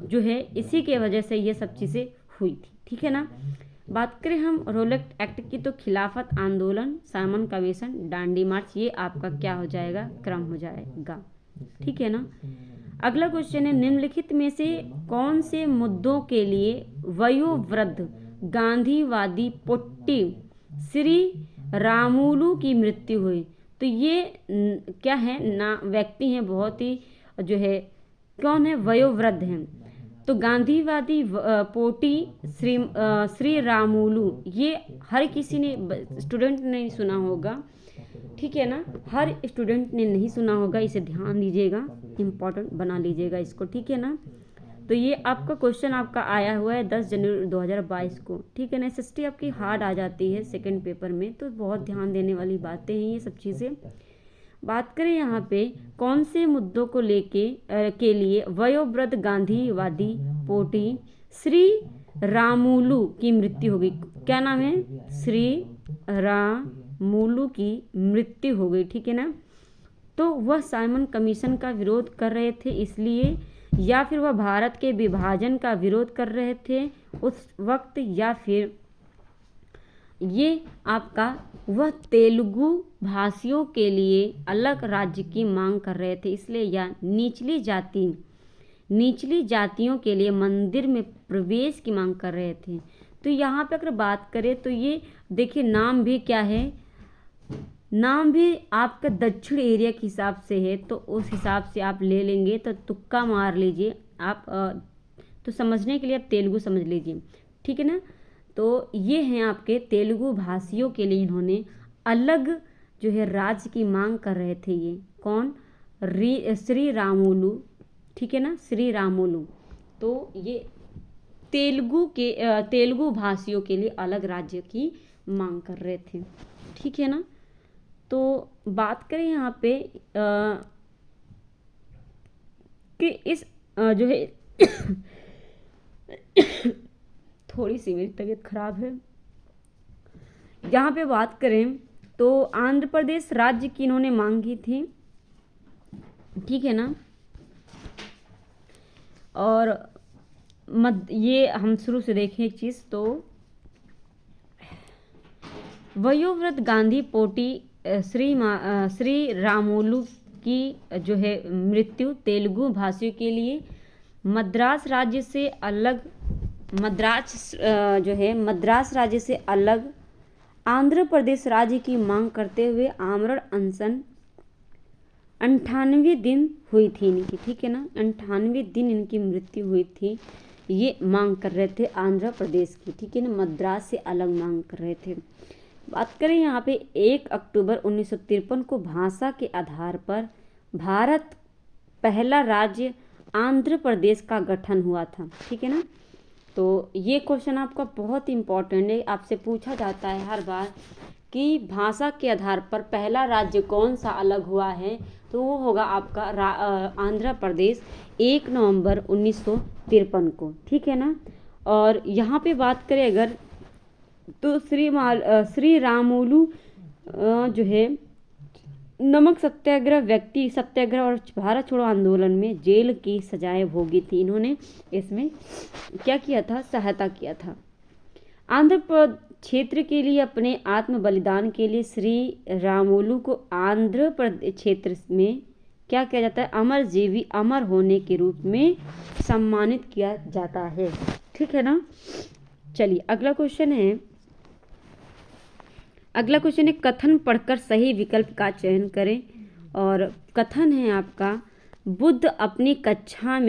Speaker 1: जो है इसी के वजह से ये सब चीज़ें हुई थी, ठीक है ना। बात करें हम रोलेट एक्ट की, तो खिलाफत आंदोलन, साइमन कमीशन, दांडी मार्च, ये आपका क्या हो जाएगा, क्रम हो जाएगा, ठीक है ना। अगला क्वेश्चन है, निम्नलिखित में से कौन से मुद्दों के लिए वयोवृद्ध गांधीवादी पोट्टी श्री रामुलु की मृत्यु हुई? तो ये क्या है ना, व्यक्ति हैं बहुत ही जो है, कौन है, वयोवृद्ध हैं। तो गांधीवादी पोटी श्री रामुलु, ये हर किसी ने, स्टूडेंट ने नहीं सुना होगा, ठीक है ना, हर स्टूडेंट ने नहीं सुना होगा, इसे ध्यान दीजिएगा, इम्पोर्टेंट बना लीजिएगा इसको, ठीक है ना। तो ये आपका क्वेश्चन आपका आया हुआ है 10 जनवरी 2022 को, ठीक है ना। SST आपकी हार्ड आ जाती है सेकंड पेपर में, तो बहुत ध्यान देने वाली बातें हैं ये सब चीज़ें। बात करें यहाँ पे कौन से मुद्दों को लेके के लिए वयोवृद्ध गांधीवादी पोटी श्री रामुलु की मृत्यु हो गई, क्या नाम है, श्री रामुलु की मृत्यु हो गई, ठीक है ना। तो वह साइमन कमीशन का विरोध कर रहे थे, इसलिए या फिर वह भारत के विभाजन का विरोध कर रहे थे उस वक्त, या फिर ये आपका वह तेलुगु भाषियों के लिए अलग राज्य की मांग कर रहे थे इसलिए, या निचली जातियों के लिए मंदिर में प्रवेश की मांग कर रहे थे। तो यहाँ पे अगर बात करें तो ये देखिए नाम भी क्या है, नाम भी आपका दक्षिण एरिया के हिसाब से है, तो उस हिसाब से आप ले लेंगे, तो तुक्का मार लीजिए आप। तो समझने के लिए आप तेलुगु समझ लीजिए, ठीक है ना। तो ये हैं आपके तेलुगु भाषियों के लिए इन्होंने अलग जो है राज्य की मांग कर रहे थे। ये कौन, श्री रामुलु, ठीक है ना, श्री रामुलु। तो ये तेलुगु भाषियों के लिए अलग राज्य की मांग कर रहे थे, ठीक है ना। तो बात करें यहाँ पे कि इस जो है थोड़ी सी मेरी तबीयत खराब है। यहाँ पे बात करें तो आंध्र प्रदेश राज्य की इन्होंने मांग की थी, ठीक है ना। और ये हम शुरू से देखें एक चीज़, तो वयोवृद्ध गांधी पोटी श्री रामुलु की जो है मृत्यु तेलुगु भाषियों के लिए मद्रास राज्य से अलग आंध्र प्रदेश राज्य की मांग करते हुए आमरण अनशन 98 दिन हुई थी इनकी, ठीक है ना। 98 दिन इनकी मृत्यु हुई थी। ये मांग कर रहे थे आंध्र प्रदेश की, ठीक है ना, मद्रास से अलग मांग कर रहे थे। बात करें यहाँ पे 1 अक्टूबर 1953 को भाषा के आधार पर भारत पहला राज्य आंध्र प्रदेश का गठन हुआ था, ठीक है ना। तो ये क्वेश्चन आपका बहुत इम्पोर्टेंट है, आपसे पूछा जाता है हर बार कि भाषा के आधार पर पहला राज्य कौन सा अलग हुआ है, तो वो होगा आपका आंध्र प्रदेश 1 नवंबर 1953 को, ठीक है ना। और यहाँ पे बात करें अगर तो श्री रामुलु जो है नमक सत्याग्रह, व्यक्ति सत्याग्रह और भारत छोड़ो आंदोलन में जेल की सजाएं भोगी थी। इन्होंने इसमें क्या किया था, सहायता किया था। आंध्र क्षेत्र के लिए अपने आत्म बलिदान के लिए श्री रामुलु को आंध्र प्रदेश क्षेत्र में क्या किया जाता है, अमरजीवी, अमर होने के रूप में सम्मानित किया जाता है, ठीक है ना। चलिए अगला क्वेश्चन है कथन पढ़कर सही विकल्प का चयन करें। और कथन है आपका बुद्ध अपनी कक्षा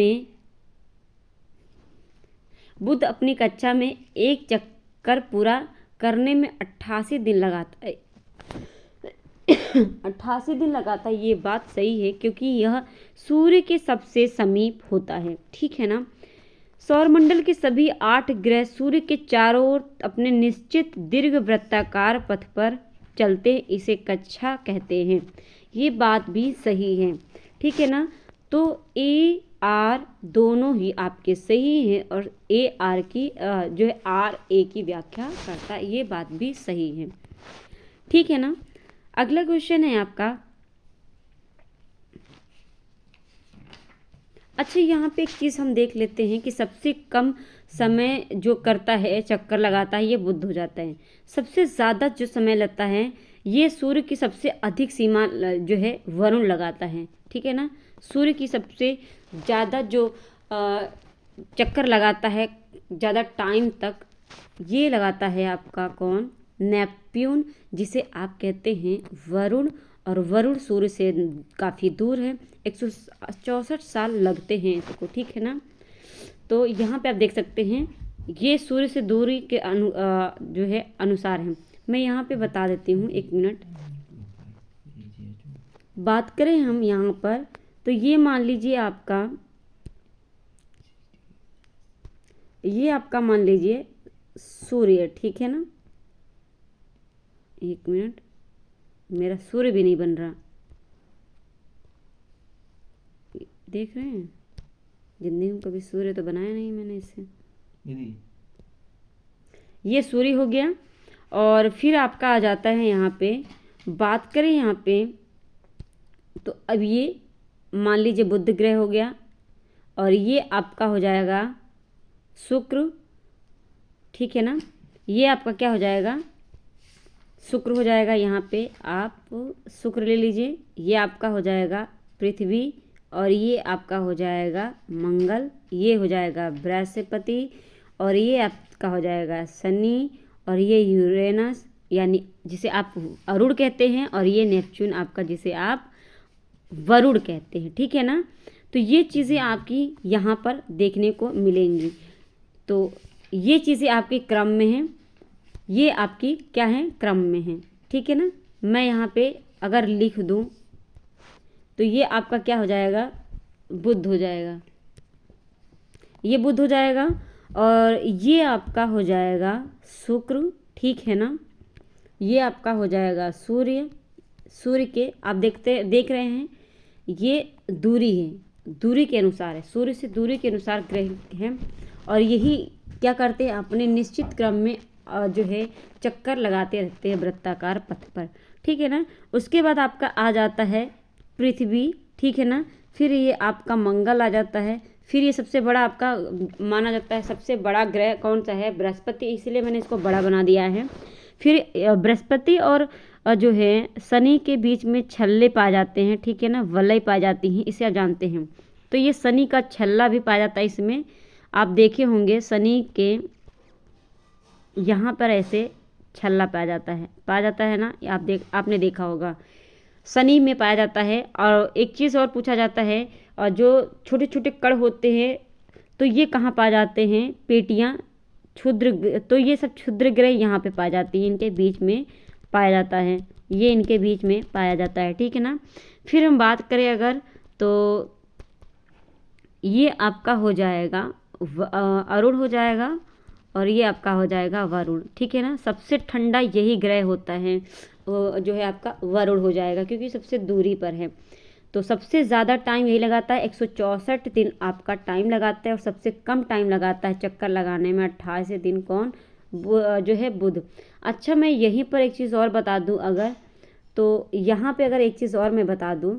Speaker 1: में एक चक्कर पूरा करने में 88 दिन लगाता है 88 दिन लगाता है। ये बात सही है क्योंकि यह सूर्य के सबसे समीप होता है, ठीक है ना। सौरमंडल के सभी 8 ग्रह सूर्य के चारों ओर अपने निश्चित दीर्घ वृत्ताकार पथ पर चलते, इसे कक्षा कहते हैं। ये बात भी सही है, ठीक है ना। तो ए आर दोनों ही आपके सही हैं और ए आर की जो है आर ए की व्याख्या करता है, ये बात भी सही है, ठीक है ना। अगला क्वेश्चन है आपका, अच्छा यहाँ पे एक चीज़ हम देख लेते हैं कि सबसे कम समय जो करता है, चक्कर लगाता है, ये बुध हो जाता है। सबसे ज़्यादा जो समय लगता है ये सूर्य की सबसे अधिक सीमा जो है वरुण लगाता है, ठीक है ना। सूर्य की सबसे ज़्यादा जो चक्कर लगाता है ज़्यादा टाइम तक, ये लगाता है आपका कौन, नेपच्यून, जिसे आप कहते हैं वरुण। और वरुण सूर्य से काफ़ी दूर है, 164 साल लगते हैं इसको, ठीक है ना। तो यहाँ पे आप देख सकते हैं ये सूर्य से दूरी के जो है अनुसार है। मैं यहाँ पे बता देती हूँ, 1 मिनट। बात करें हम यहाँ पर तो ये मान लीजिए आपका मान लीजिए सूर्य, ठीक है ना। 1 मिनट, मेरा सूर्य भी नहीं बन रहा, देख रहे हैं। जिंदगी में कभी सूर्य तो बनाया नहीं मैंने इससे। ये सूर्य हो गया। और फिर आपका आ जाता है यहाँ पे, बात करें यहाँ पे तो अब ये मान लीजिए बुध ग्रह हो गया। और ये आपका हो जाएगा शुक्र, ठीक है ना। ये आपका क्या हो जाएगा, शुक्र हो जाएगा। यहाँ पे आप शुक्र ले लीजिए। ये आपका हो जाएगा पृथ्वी, और ये आपका हो जाएगा मंगल, ये हो जाएगा बृहस्पति, और ये आपका हो जाएगा शनि, और ये यूरेनस यानी जिसे आप अरुण कहते हैं, और ये नेपच्यून आपका जिसे आप वरुण कहते हैं, ठीक है ना। तो ये चीज़ें आपकी यहाँ पर देखने को मिलेंगी। तो ये चीज़ें आपके क्रम में हैं, ये आपकी क्या है, क्रम में है, ठीक है ना। मैं यहाँ पे अगर लिख दूँ तो ये आपका क्या हो जाएगा, बुध हो जाएगा, ये बुध हो जाएगा, और ये आपका हो जाएगा शुक्र, ठीक है ना। ये आपका हो जाएगा सूर्य, सूर्य के आप देख रहे हैं ये दूरी है, दूरी के अनुसार है, सूर्य से दूरी के अनुसार ग्रह हैं, और यही क्या करते हैं, अपने निश्चित क्रम में जो है चक्कर लगाते रहते हैं वृत्ताकार पथ पर, ठीक है ना। उसके बाद आपका आ जाता है पृथ्वी, ठीक है ना। फिर ये आपका मंगल आ जाता है। फिर ये सबसे बड़ा आपका माना जाता है, सबसे बड़ा ग्रह कौन सा है, बृहस्पति, इसलिए मैंने इसको बड़ा बना दिया है। फिर बृहस्पति और जो है शनि के बीच में छल्ले पाए जाते हैं, ठीक है ना, वलय पाई जाती हैं, इसे आप जानते हैं। तो ये शनि का छल्ला भी पाया जाता है इसमें, आप देखे होंगे शनि के यहाँ पर ऐसे छल्ला पाया जाता है ना, आपने देखा होगा शनि में पाया जाता है। और एक चीज़ और पूछा जाता है, और जो छोटे छोटे कण होते हैं तो ये कहाँ पाए जाते हैं, पेटियाँ, क्षुद्र, तो ये सब क्षुद्र ग्रह यहाँ पे पाई जाती हैं, इनके बीच में पाया जाता है, ये इनके बीच में पाया जाता है, ठीक है ना। फिर हम बात करें अगर, तो ये आपका हो जाएगा अरुण हो जाएगा, और ये आपका हो जाएगा वरुण, ठीक है ना। सबसे ठंडा यही ग्रह होता है, जो है आपका वरुण हो जाएगा, क्योंकि सबसे दूरी पर है। तो सबसे ज़्यादा टाइम यही लगाता है, 164 दिन आपका टाइम लगाता है, और सबसे कम टाइम लगाता है चक्कर लगाने में 28 दिन कौन, जो है बुध। अच्छा, मैं यहीं पर एक चीज़ और बता दूं अगर, तो यहाँ पे अगर एक चीज़ और मैं बता दूं,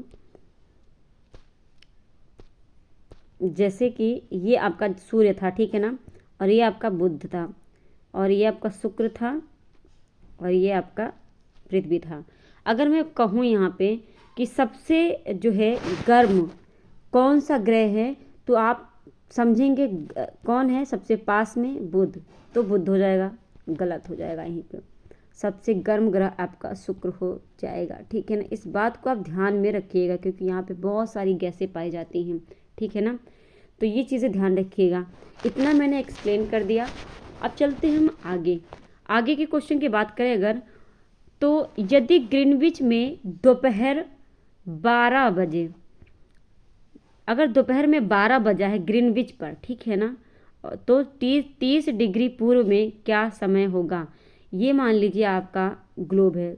Speaker 1: जैसे कि ये आपका सूर्य था, ठीक है ना, और ये आपका बुध था, और ये आपका शुक्र था, और ये आपका पृथ्वी था। अगर मैं कहूँ यहाँ पे कि सबसे जो है गर्म कौन सा ग्रह है, तो आप समझेंगे कौन है सबसे पास में, बुध, तो बुध हो जाएगा, गलत हो जाएगा यहीं पे। सबसे गर्म ग्रह आपका शुक्र हो जाएगा, ठीक है ना। इस बात को आप ध्यान में रखिएगा, क्योंकि यहाँ पे बहुत सारी गैसें पाई जाती हैं, ठीक है ना। तो ये चीज़ें ध्यान रखिएगा। इतना मैंने एक्सप्लेन कर दिया। अब चलते हैं हम आगे के क्वेश्चन की बात करें अगर, तो यदि ग्रीनविच में दोपहर 12 बजे, अगर दोपहर में 12 बजा है ग्रीनविच पर, ठीक है ना, तो 30 डिग्री पूर्व में क्या समय होगा। ये मान लीजिए आपका ग्लोब है।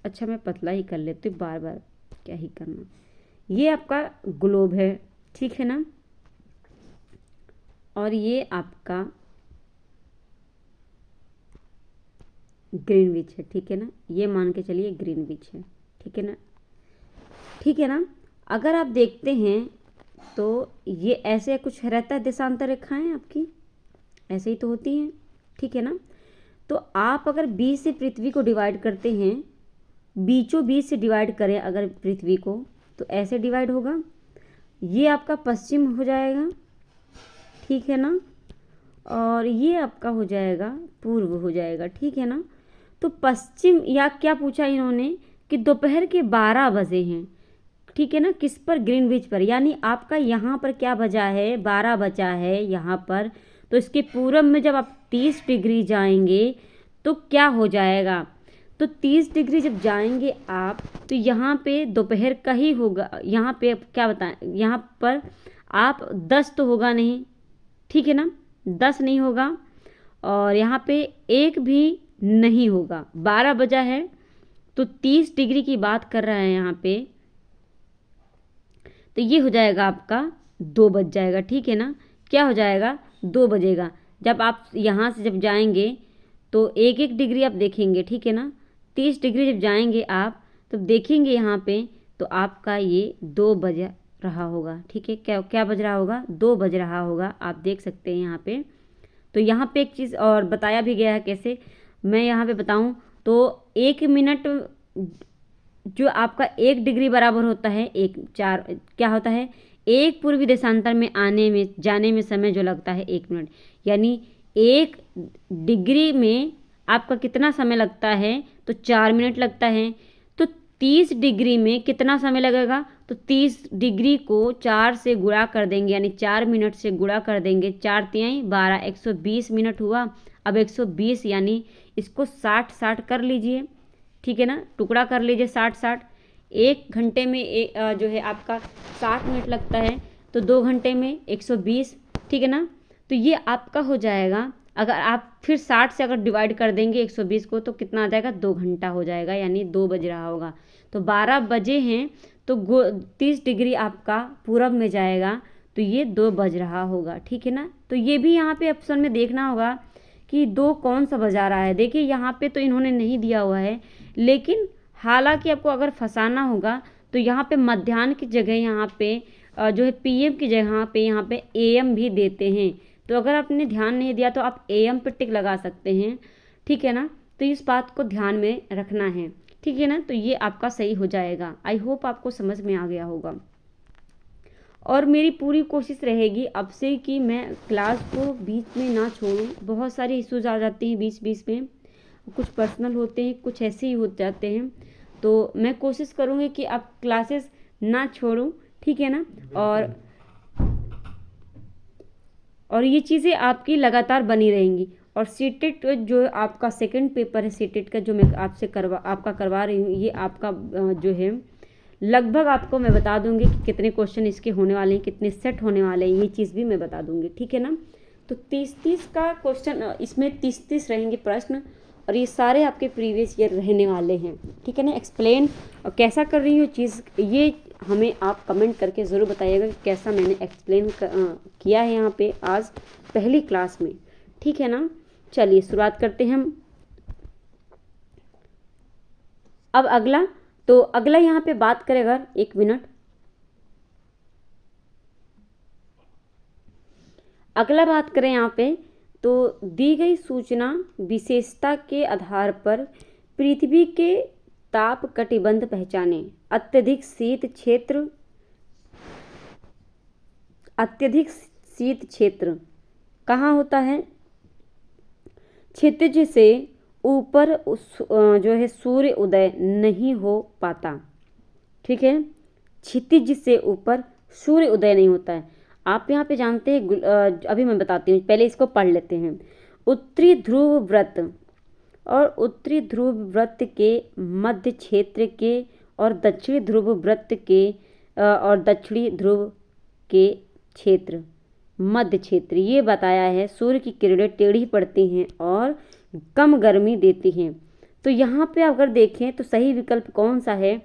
Speaker 1: अच्छा, मैं पतला ही कर लेती हूँ, बार बार क्या ही करना। ये आपका ग्लोब है, ठीक है ना, और ये आपका ग्रीनविच है, ठीक है ना। ये मान के चलिए ग्रीनविच है, ठीक है ना, ठीक है ना। अगर आप देखते हैं तो ये ऐसे कुछ रहता है, देशांतर रेखाएं आपकी ऐसे ही तो होती हैं, ठीक है ना। तो आप अगर 20 से पृथ्वी को डिवाइड करते हैं, बीचों बीच से डिवाइड करें अगर पृथ्वी को, तो ऐसे डिवाइड होगा। ये आपका पश्चिम हो जाएगा, ठीक है ना, और ये आपका हो जाएगा पूर्व हो जाएगा, ठीक है ना। तो पश्चिम, या क्या पूछा इन्होंने कि दोपहर के 12 बजे हैं, ठीक है ना, किस पर, ग्रीनविच पर, यानी आपका यहाँ पर क्या बजा है, 12 बजा है यहाँ पर। तो इसके पूर्व में जब आप 30 डिग्री जाएंगे तो क्या हो जाएगा, तो 30 डिग्री जब जाएंगे आप, तो यहाँ पे दोपहर का ही होगा। यहाँ पे क्या बताएं, यहाँ पर आप 10 तो होगा नहीं, ठीक है ना, 10 नहीं होगा, और यहाँ पे 1 भी नहीं होगा। 12 बजा है तो 30 डिग्री की बात कर रहा है यहाँ पे, तो ये हो जाएगा आपका 2 बज जाएगा, ठीक है ना। क्या हो जाएगा, 2 बजेगा। जब आप यहाँ से जब जाएंगे तो 1 डिग्री आप देखेंगे, ठीक है ना। 30 डिग्री जब जाएंगे आप, तब देखेंगे यहाँ पे तो आपका ये 2 बज रहा होगा। ठीक है, क्या क्या बज रहा होगा? 2 बज रहा होगा। आप देख सकते हैं यहाँ पे। तो यहाँ पे एक चीज़ और बताया भी गया है कैसे, मैं यहाँ पे बताऊँ तो 1 मिनट जो आपका 1 डिग्री बराबर होता है एक चार क्या होता है, एक पूर्वी देशांतर में आने में जाने में समय जो लगता है 1 मिनट, यानी 1 डिग्री में आपका कितना समय लगता है? तो 4 मिनट लगता है। तो 30 डिग्री में कितना समय लगेगा? तो 30 डिग्री को 4 से गुणा कर देंगे, यानी 4 मिनट से गुणा कर देंगे। 4 तियाई 12, 120 मिनट हुआ। अब 120 यानी इसको 60-60 कर लीजिए। ठीक है ना, टुकड़ा कर लीजिए 60-60। 1 घंटे में जो है आपका 60 मिनट लगता है, तो 2 घंटे में 120। ठीक है ना, तो ये आपका हो जाएगा। अगर आप फिर 60 से अगर डिवाइड कर देंगे 120 को तो कितना आ जाएगा? 2 घंटा हो जाएगा, यानी 2 बज रहा होगा। तो 12 बजे हैं तो 30 डिग्री आपका पूरब में जाएगा, तो ये 2 बज रहा होगा। ठीक है ना, तो ये भी यहाँ पे ऑप्शन में देखना होगा कि 2 कौन सा बजा रहा है। देखिए यहाँ पे तो इन्होंने नहीं दिया हुआ है, लेकिन हालांकि आपको अगर फंसाना होगा तो यहाँ पे मध्याह्न की जगह यहाँ पे जो है पीएम की जगह पे यहाँ पे एएम भी देते हैं। तो अगर आपने ध्यान नहीं दिया तो आप एएम पे टिक लगा सकते हैं। ठीक है ना, तो इस बात को ध्यान में रखना है। ठीक है ना, तो ये आपका सही हो जाएगा। आई होप आपको समझ में आ गया होगा। और मेरी पूरी कोशिश रहेगी अब से कि मैं क्लास को बीच में ना छोड़ूं। बहुत सारे इश्यूज आ जाते हैं बीच बीच में, कुछ पर्सनल होते हैं, कुछ ऐसे ही हो जाते हैं। तो मैं कोशिश करूँगी कि आप क्लासेस ना छोड़ूं। ठीक है ना, और ये चीज़ें आपकी लगातार बनी रहेंगी। और सीटेट जो आपका सेकंड पेपर है, सीटेट का जो मैं आपसे करवा रही हूँ, ये आपका जो है लगभग आपको मैं बता दूंगी कि कितने क्वेश्चन इसके होने वाले हैं, कितने सेट होने वाले हैं, ये चीज़ भी मैं बता दूंगी। ठीक है ना, तो 30-30 का क्वेश्चन, इसमें 30-30 रहेंगे प्रश्न, और ये सारे आपके प्रीवियस ईयर रहने वाले हैं। ठीक है ना, एक्सप्लेन कैसा कर रही हूँ चीज़, ये हमें आप कमेंट करके ज़रूर बताइएगा कि कैसा मैंने एक्सप्लेन किया है यहाँ पे आज पहली क्लास में। ठीक है ना, चलिए शुरुआत करते हैं हम। अब अगला यहाँ पे बात करें, अगर 1 मिनट, अगला बात करें यहाँ पे, तो दी गई सूचना विशेषता के आधार पर पृथ्वी के ताप कटिबंध पहचाने। अत्यधिक शीत क्षेत्र कहाँ होता है? क्षितिज से ऊपर जो है सूर्य उदय नहीं हो पाता। ठीक है, क्षितिज से ऊपर सूर्य उदय नहीं होता है। आप यहाँ पे जानते हैं, अभी मैं बताती हूँ, पहले इसको पढ़ लेते हैं। उत्तरी ध्रुव वृत्त और उत्तरी ध्रुव वृत्त के मध्य क्षेत्र के और दक्षिणी ध्रुव वृत्त के और दक्षिणी ध्रुव के क्षेत्र, मध्य क्षेत्र, ये बताया है। सूर्य की किरणें टेढ़ी पड़ती हैं और कम गर्मी देती हैं। तो यहाँ पे अगर देखें तो सही विकल्प कौन सा है?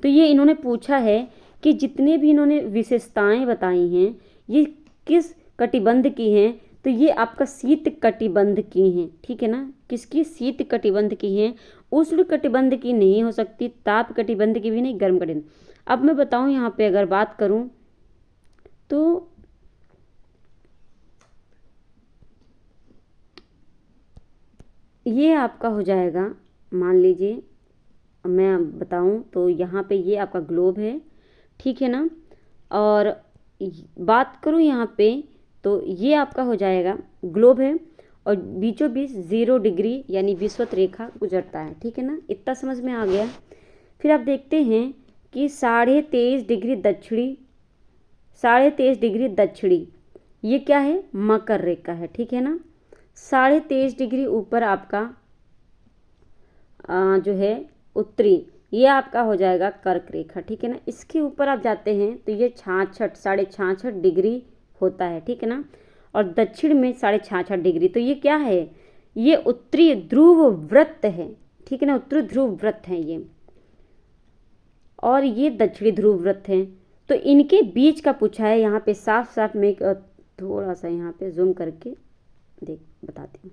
Speaker 1: तो ये इन्होंने पूछा है कि जितने भी इन्होंने विशेषताएं बताई हैं ये किस कटिबंध की हैं? तो ये आपका शीत कटिबंध की हैं। ठीक है ना, किसकी? शीत कटिबंध की हैं। उष्ण कटिबंध की नहीं हो सकती, ताप कटिबंध की भी नहीं, गर्म कटिबंध। अब मैं बताऊं यहाँ पे अगर बात करूं तो ये आपका हो जाएगा, मान लीजिए मैं बताऊं तो यहाँ पे ये आपका ग्लोब है। ठीक है ना, और बात करूं यहाँ पे तो ये आपका हो जाएगा ग्लोब है, और बीचों बीच 0 डिग्री यानी विषुवत रेखा गुजरता है। ठीक है ना, इतना समझ में आ गया। फिर आप देखते हैं कि 23.5 डिग्री दक्षिणी, 23.5 डिग्री दक्षिणी, ये क्या है? मकर रेखा है। ठीक है ना, 23.5 डिग्री ऊपर आपका जो है उत्तरी, ये आपका हो जाएगा कर्क रेखा। ठीक है ना, इसके ऊपर आप जाते हैं तो ये 66 डिग्री होता है। ठीक है ना, और दक्षिण में 66 डिग्री, तो ये क्या है? ये उत्तरी ध्रुव वृत्त है। ठीक है ना, उत्तरी ध्रुव वृत्त है ये, और ये दक्षिणी ध्रुव वृत्त है। तो इनके बीच का पूछा है यहाँ पे, साफ साफ मैं थोड़ा सा यहाँ पे जूम करके बताती हूँ।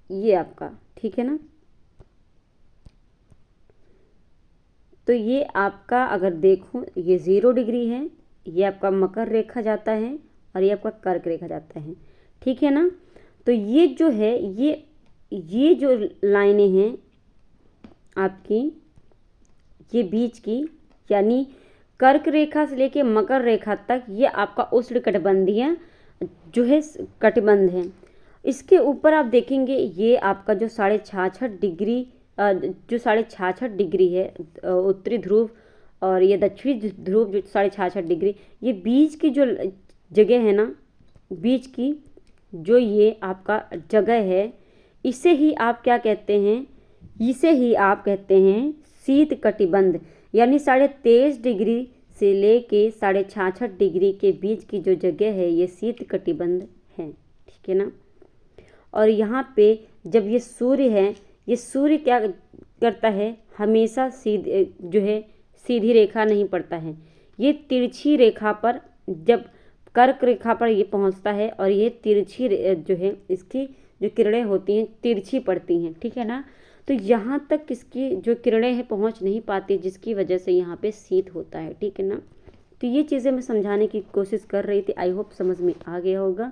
Speaker 1: ये आपका, ठीक है ना। तो ये आपका अगर देखूं, ये 0 डिग्री है, ये आपका मकर रेखा जाता है और ये आपका कर्क रेखा जाता है, ठीक है ना। तो ये जो है, ये जो लाइनें हैं आपकी, ये बीच की, यानी कर्क रेखा से लेके मकर रेखा तक, ये आपका उष्णकटिबंधीय जो है कटिबंध है। इसके ऊपर आप देखेंगे ये आपका जो 66.5 डिग्री जो 66.5 डिग्री है उत्तरी ध्रुव, और ये दक्षिणी ध्रुव जो 66.5 डिग्री, ये बीच की जो जगह है ना, बीच की जो ये आपका जगह है, इसे ही आप क्या कहते हैं, इसे ही आप कहते हैं शीत कटिबंध। यानी 23.5 डिग्री से लेके 66.5 डिग्री के बीच की जो जगह है ये शीत कटिबंध है, ठीक है ना। और यहाँ पे जब ये सूर्य है, ये सूर्य क्या करता है, हमेशा सीधी जो है सीधी रेखा नहीं पड़ता है, ये तिरछी रेखा पर, जब कर्क रेखा पर ये पहुँचता है और ये तिरछी जो है इसकी जो किरणें होती हैं तिरछी पड़ती हैं, ठीक है ना। तो यहाँ तक इसकी जो किरणें हैं पहुँच नहीं पाती, जिसकी वजह से यहाँ पे शीत होता है, ठीक है ना। तो ये चीज़ें मैं समझाने की कोशिश कर रही थी, आई होप समझ में आ गया होगा।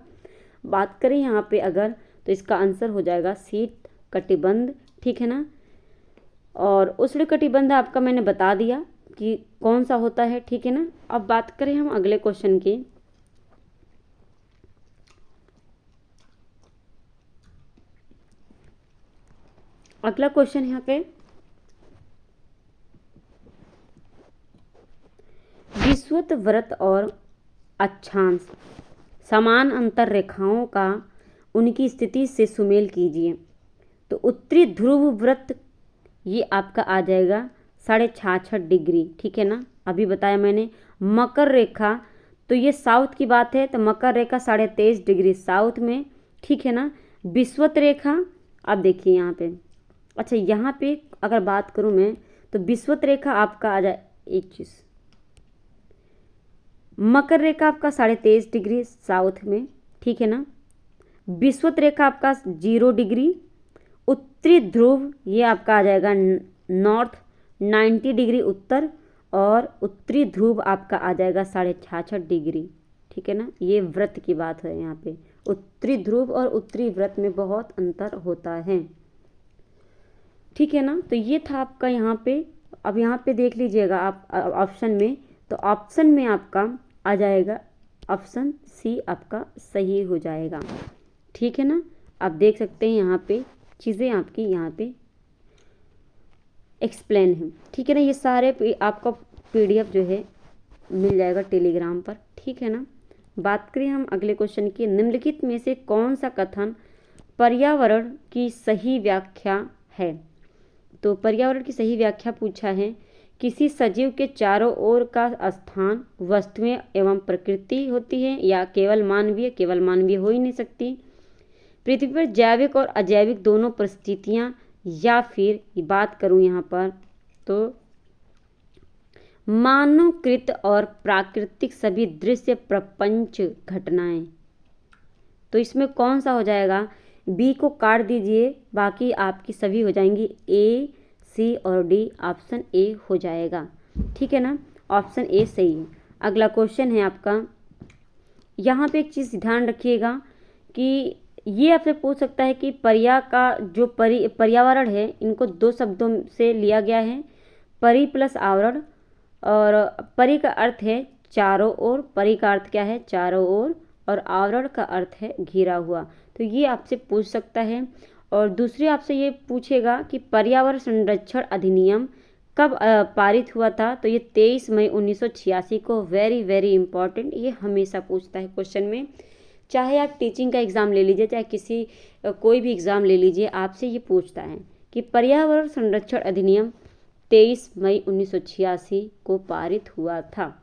Speaker 1: बात करें यहाँ पे अगर, तो इसका आंसर हो जाएगा शीत कटिबंध, ठीक है ना। और उष्ण कटिबंध आपका मैंने बता दिया कि कौन सा होता है, ठीक है ना। अब बात करें हम अगले क्वेश्चन की। अगला क्वेश्चन यहाँ पे, विषुवत वृत्त और अक्षांश समान अंतर रेखाओं का उनकी स्थिति से सुमेल कीजिए। तो उत्तरी ध्रुव वृत्त ये आपका आ जाएगा 66.5 डिग्री, ठीक है ना, अभी बताया मैंने। मकर रेखा, तो ये साउथ की बात है, तो मकर रेखा 23.5 डिग्री साउथ में, ठीक है ना। विषुवत रेखा, अब देखिए यहाँ पे, अच्छा यहाँ पे अगर बात करूँ मैं, तो विषुवत रेखा आपका आ जाए, एक चीज़, मकर रेखा आपका 23.5 डिग्री साउथ में, ठीक है ना। विषुवत रेखा आपका 0 डिग्री, उत्तरी ध्रुव ये आपका आ जाएगा नॉर्थ 90 डिग्री उत्तर, और उत्तरी ध्रुव आपका आ जाएगा 66.5 डिग्री, ठीक है ना। ये व्रत की बात है यहाँ पे, उत्तरी ध्रुव और उत्तरी व्रत में बहुत अंतर होता है, ठीक है ना। तो ये था आपका यहाँ पे। अब यहाँ पे देख लीजिएगा आप ऑप्शन में, तो ऑप्शन में आपका आ जाएगा ऑप्शन सी आपका सही हो जाएगा, ठीक है ना। आप देख सकते हैं यहाँ पे चीज़ें आपकी यहाँ पे एक्सप्लेन है, ठीक है ना। ये सारे आपका PDF जो है मिल जाएगा टेलीग्राम पर, ठीक है ना। बात करें हम अगले क्वेश्चन की, निम्नलिखित में से कौन सा कथन पर्यावरण की सही व्याख्या है। तो पर्यावरण की सही व्याख्या पूछा है, किसी सजीव के चारों ओर का स्थान वस्तुएं एवं प्रकृति होती है, या केवल मानवीय हो ही नहीं सकती, पृथ्वी पर जैविक और अजैविक दोनों परिस्थितियां, या फिर बात करूं यहाँ पर तो मानवकृत और प्राकृतिक सभी दृश्य प्रपंच घटनाएं। तो इसमें कौन सा हो जाएगा, बी को काट दीजिए, बाकी आपकी सभी हो जाएंगी ए, सी और डी, ऑप्शन ए हो जाएगा, ठीक है ना। ऑप्शन ए सही है। अगला क्वेश्चन है आपका, यहाँ पे एक चीज़ ध्यान रखिएगा कि ये आपसे पूछ सकता है कि पर्यावरण है, इनको 2 शब्दों से लिया गया है, परि प्लस आवरण। और परि का अर्थ है चारों ओर, परि का अर्थ क्या है, चारों ओर, और आवरण का अर्थ है घिरा हुआ। तो ये आपसे पूछ सकता है। और दूसरी आपसे ये पूछेगा कि पर्यावरण संरक्षण अधिनियम कब पारित हुआ था। तो ये 23 मई 1986 को, वेरी वेरी इंपॉर्टेंट, ये हमेशा पूछता है क्वेश्चन में, चाहे आप टीचिंग का एग्ज़ाम ले लीजिए, चाहे किसी कोई भी एग्ज़ाम ले लीजिए, आपसे ये पूछता है कि पर्यावरण संरक्षण अधिनियम 23 मई 1986 को पारित हुआ था।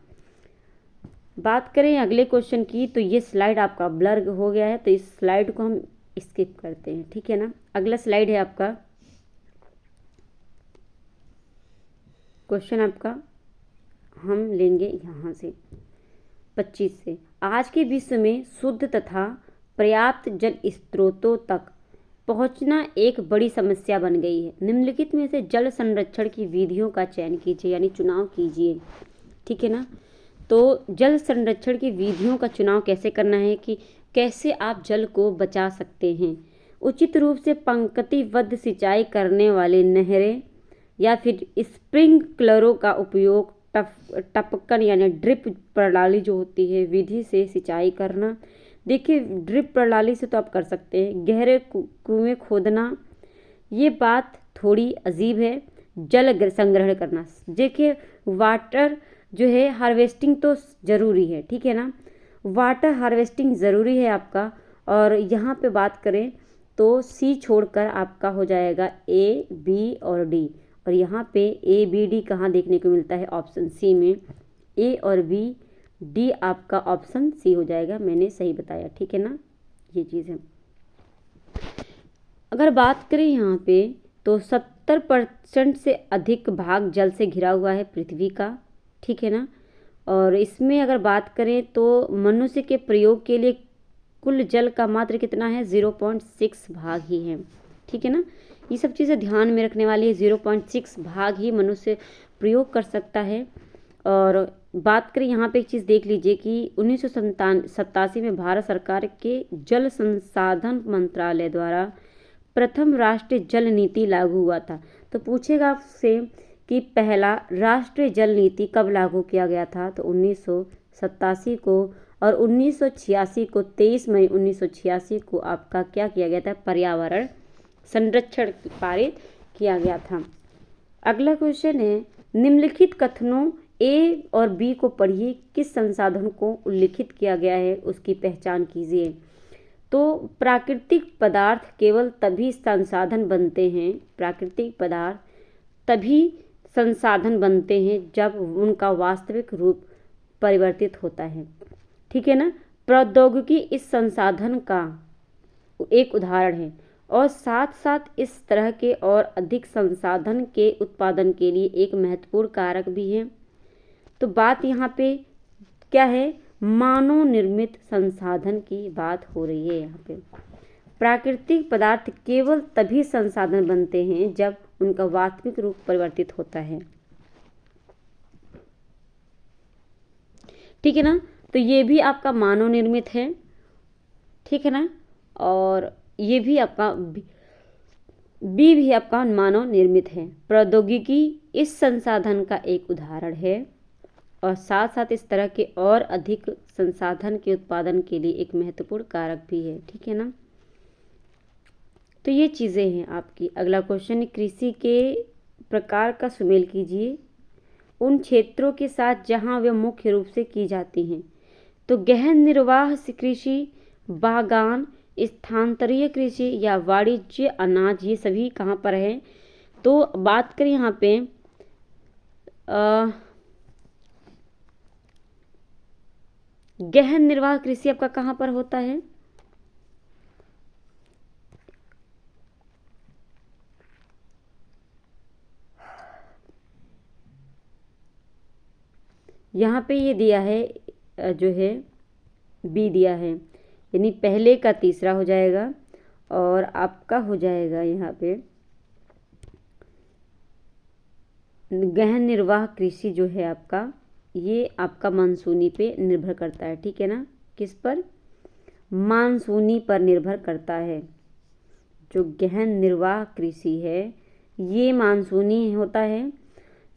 Speaker 1: बात करें अगले क्वेश्चन की, तो ये स्लाइड आपका ब्लर हो गया है, तो इस स्लाइड को हम स्किप करते हैं, ठीक है ना। अगला स्लाइड है आपका, क्वेश्चन आपका हम लेंगे यहाँ से 25 से। आज के विश्व में शुद्ध तथा पर्याप्त जल स्रोतों तक पहुंचना एक बड़ी समस्या बन गई है। निम्नलिखित में से जल संरक्षण की विधियों का चयन कीजिए, यानी चुनाव कीजिए। ठीक है ना। तो जल संरक्षण की विधियों का चुनाव कैसे करना है कि कैसे आप जल को बचा सकते हैं। उचित रूप से पंक्तिबद्ध सिंचाई करने वाले नहरें या फिर स्प्रिंकलरों का उपयोग, टपकन यानी ड्रिप प्रणाली जो होती है विधि से सिंचाई करना। देखिए ड्रिप प्रणाली से तो आप कर सकते हैं। गहरे कुएं खोदना, ये बात थोड़ी अजीब है। जल संग्रहण करना, देखिए वाटर जो है हार्वेस्टिंग तो ज़रूरी है। ठीक है ना, वाटर हार्वेस्टिंग ज़रूरी है आपका। और यहाँ पे बात करें तो सी छोड़कर आपका हो जाएगा ए, बी और डी। और यहाँ पे ए, बी, डी कहाँ देखने को मिलता है? ऑप्शन सी में। ए और बी, डी आपका ऑप्शन सी हो जाएगा। मैंने सही बताया। ठीक है ना, ये चीज़ है। अगर बात करें यहाँ पे तो 70% से अधिक भाग जल से घिरा हुआ है पृथ्वी का। ठीक है ना। और इसमें अगर बात करें तो मनुष्य के प्रयोग के लिए कुल जल का मात्र कितना है? 0.6 भाग ही है। ठीक है ना, ये सब चीज़ें ध्यान में रखने वाली है। 0.6 भाग ही मनुष्य प्रयोग कर सकता है। और बात करें यहाँ पे एक चीज़ देख लीजिए कि 1987 में भारत सरकार के जल संसाधन मंत्रालय द्वारा प्रथम राष्ट्रीय जल नीति लागू हुआ था। तो पूछेगा आपसे कि पहला राष्ट्रीय जल नीति कब लागू किया गया था? तो 1987 को। और 1986 को 23 मई 1986 को आपका क्या किया गया था? पर्यावरण संरक्षण पारित किया गया था। अगला क्वेश्चन है, निम्नलिखित कथनों ए और बी को पढ़िए। किस संसाधन को उल्लिखित किया गया है उसकी पहचान कीजिए। तो प्राकृतिक पदार्थ केवल तभी संसाधन बनते हैं, प्राकृतिक पदार्थ तभी संसाधन बनते हैं जब उनका वास्तविक रूप परिवर्तित होता है। ठीक है ना। प्रौद्योगिकी इस संसाधन का एक उदाहरण है और साथ साथ इस तरह के और अधिक संसाधन के उत्पादन के लिए एक महत्वपूर्ण कारक भी है। तो बात यहाँ पे क्या है? मानव निर्मित संसाधन की बात हो रही है। यहाँ पे प्राकृतिक पदार्थ केवल तभी संसाधन बनते हैं जब उनका वास्तविक रूप परिवर्तित होता है। ठीक है ना। तो ये भी आपका मानव निर्मित है। ठीक है ना। और ये भी आपका बी भी आपका मानव निर्मित है। प्रौद्योगिकी इस संसाधन का एक उदाहरण है और साथ साथ इस तरह के और अधिक संसाधन के उत्पादन के लिए एक महत्वपूर्ण कारक भी है। ठीक है ना। तो ये चीज़ें हैं आपकी। अगला क्वेश्चन है, कृषि के प्रकार का सुमेल कीजिए उन क्षेत्रों के साथ जहां वे मुख्य रूप से की जाती हैं। तो गहन निर्वाह कृषि, बागान, स्थानांतरीय कृषि या वाणिज्य अनाज, ये सभी कहाँ पर है? तो बात करें यहाँ पे गहन निर्वाह कृषि आपका कहाँ पर होता है? यहाँ पे ये दिया है जो है बी दिया है, यानी पहले का तीसरा हो जाएगा और आपका हो जाएगा यहाँ पे गहन निर्वाह कृषि जो है आपका, ये आपका मानसूनी पे निर्भर करता है। ठीक है ना। किस पर? मानसूनी पर निर्भर करता है। जो गहन निर्वाह कृषि है ये मानसूनी होता है।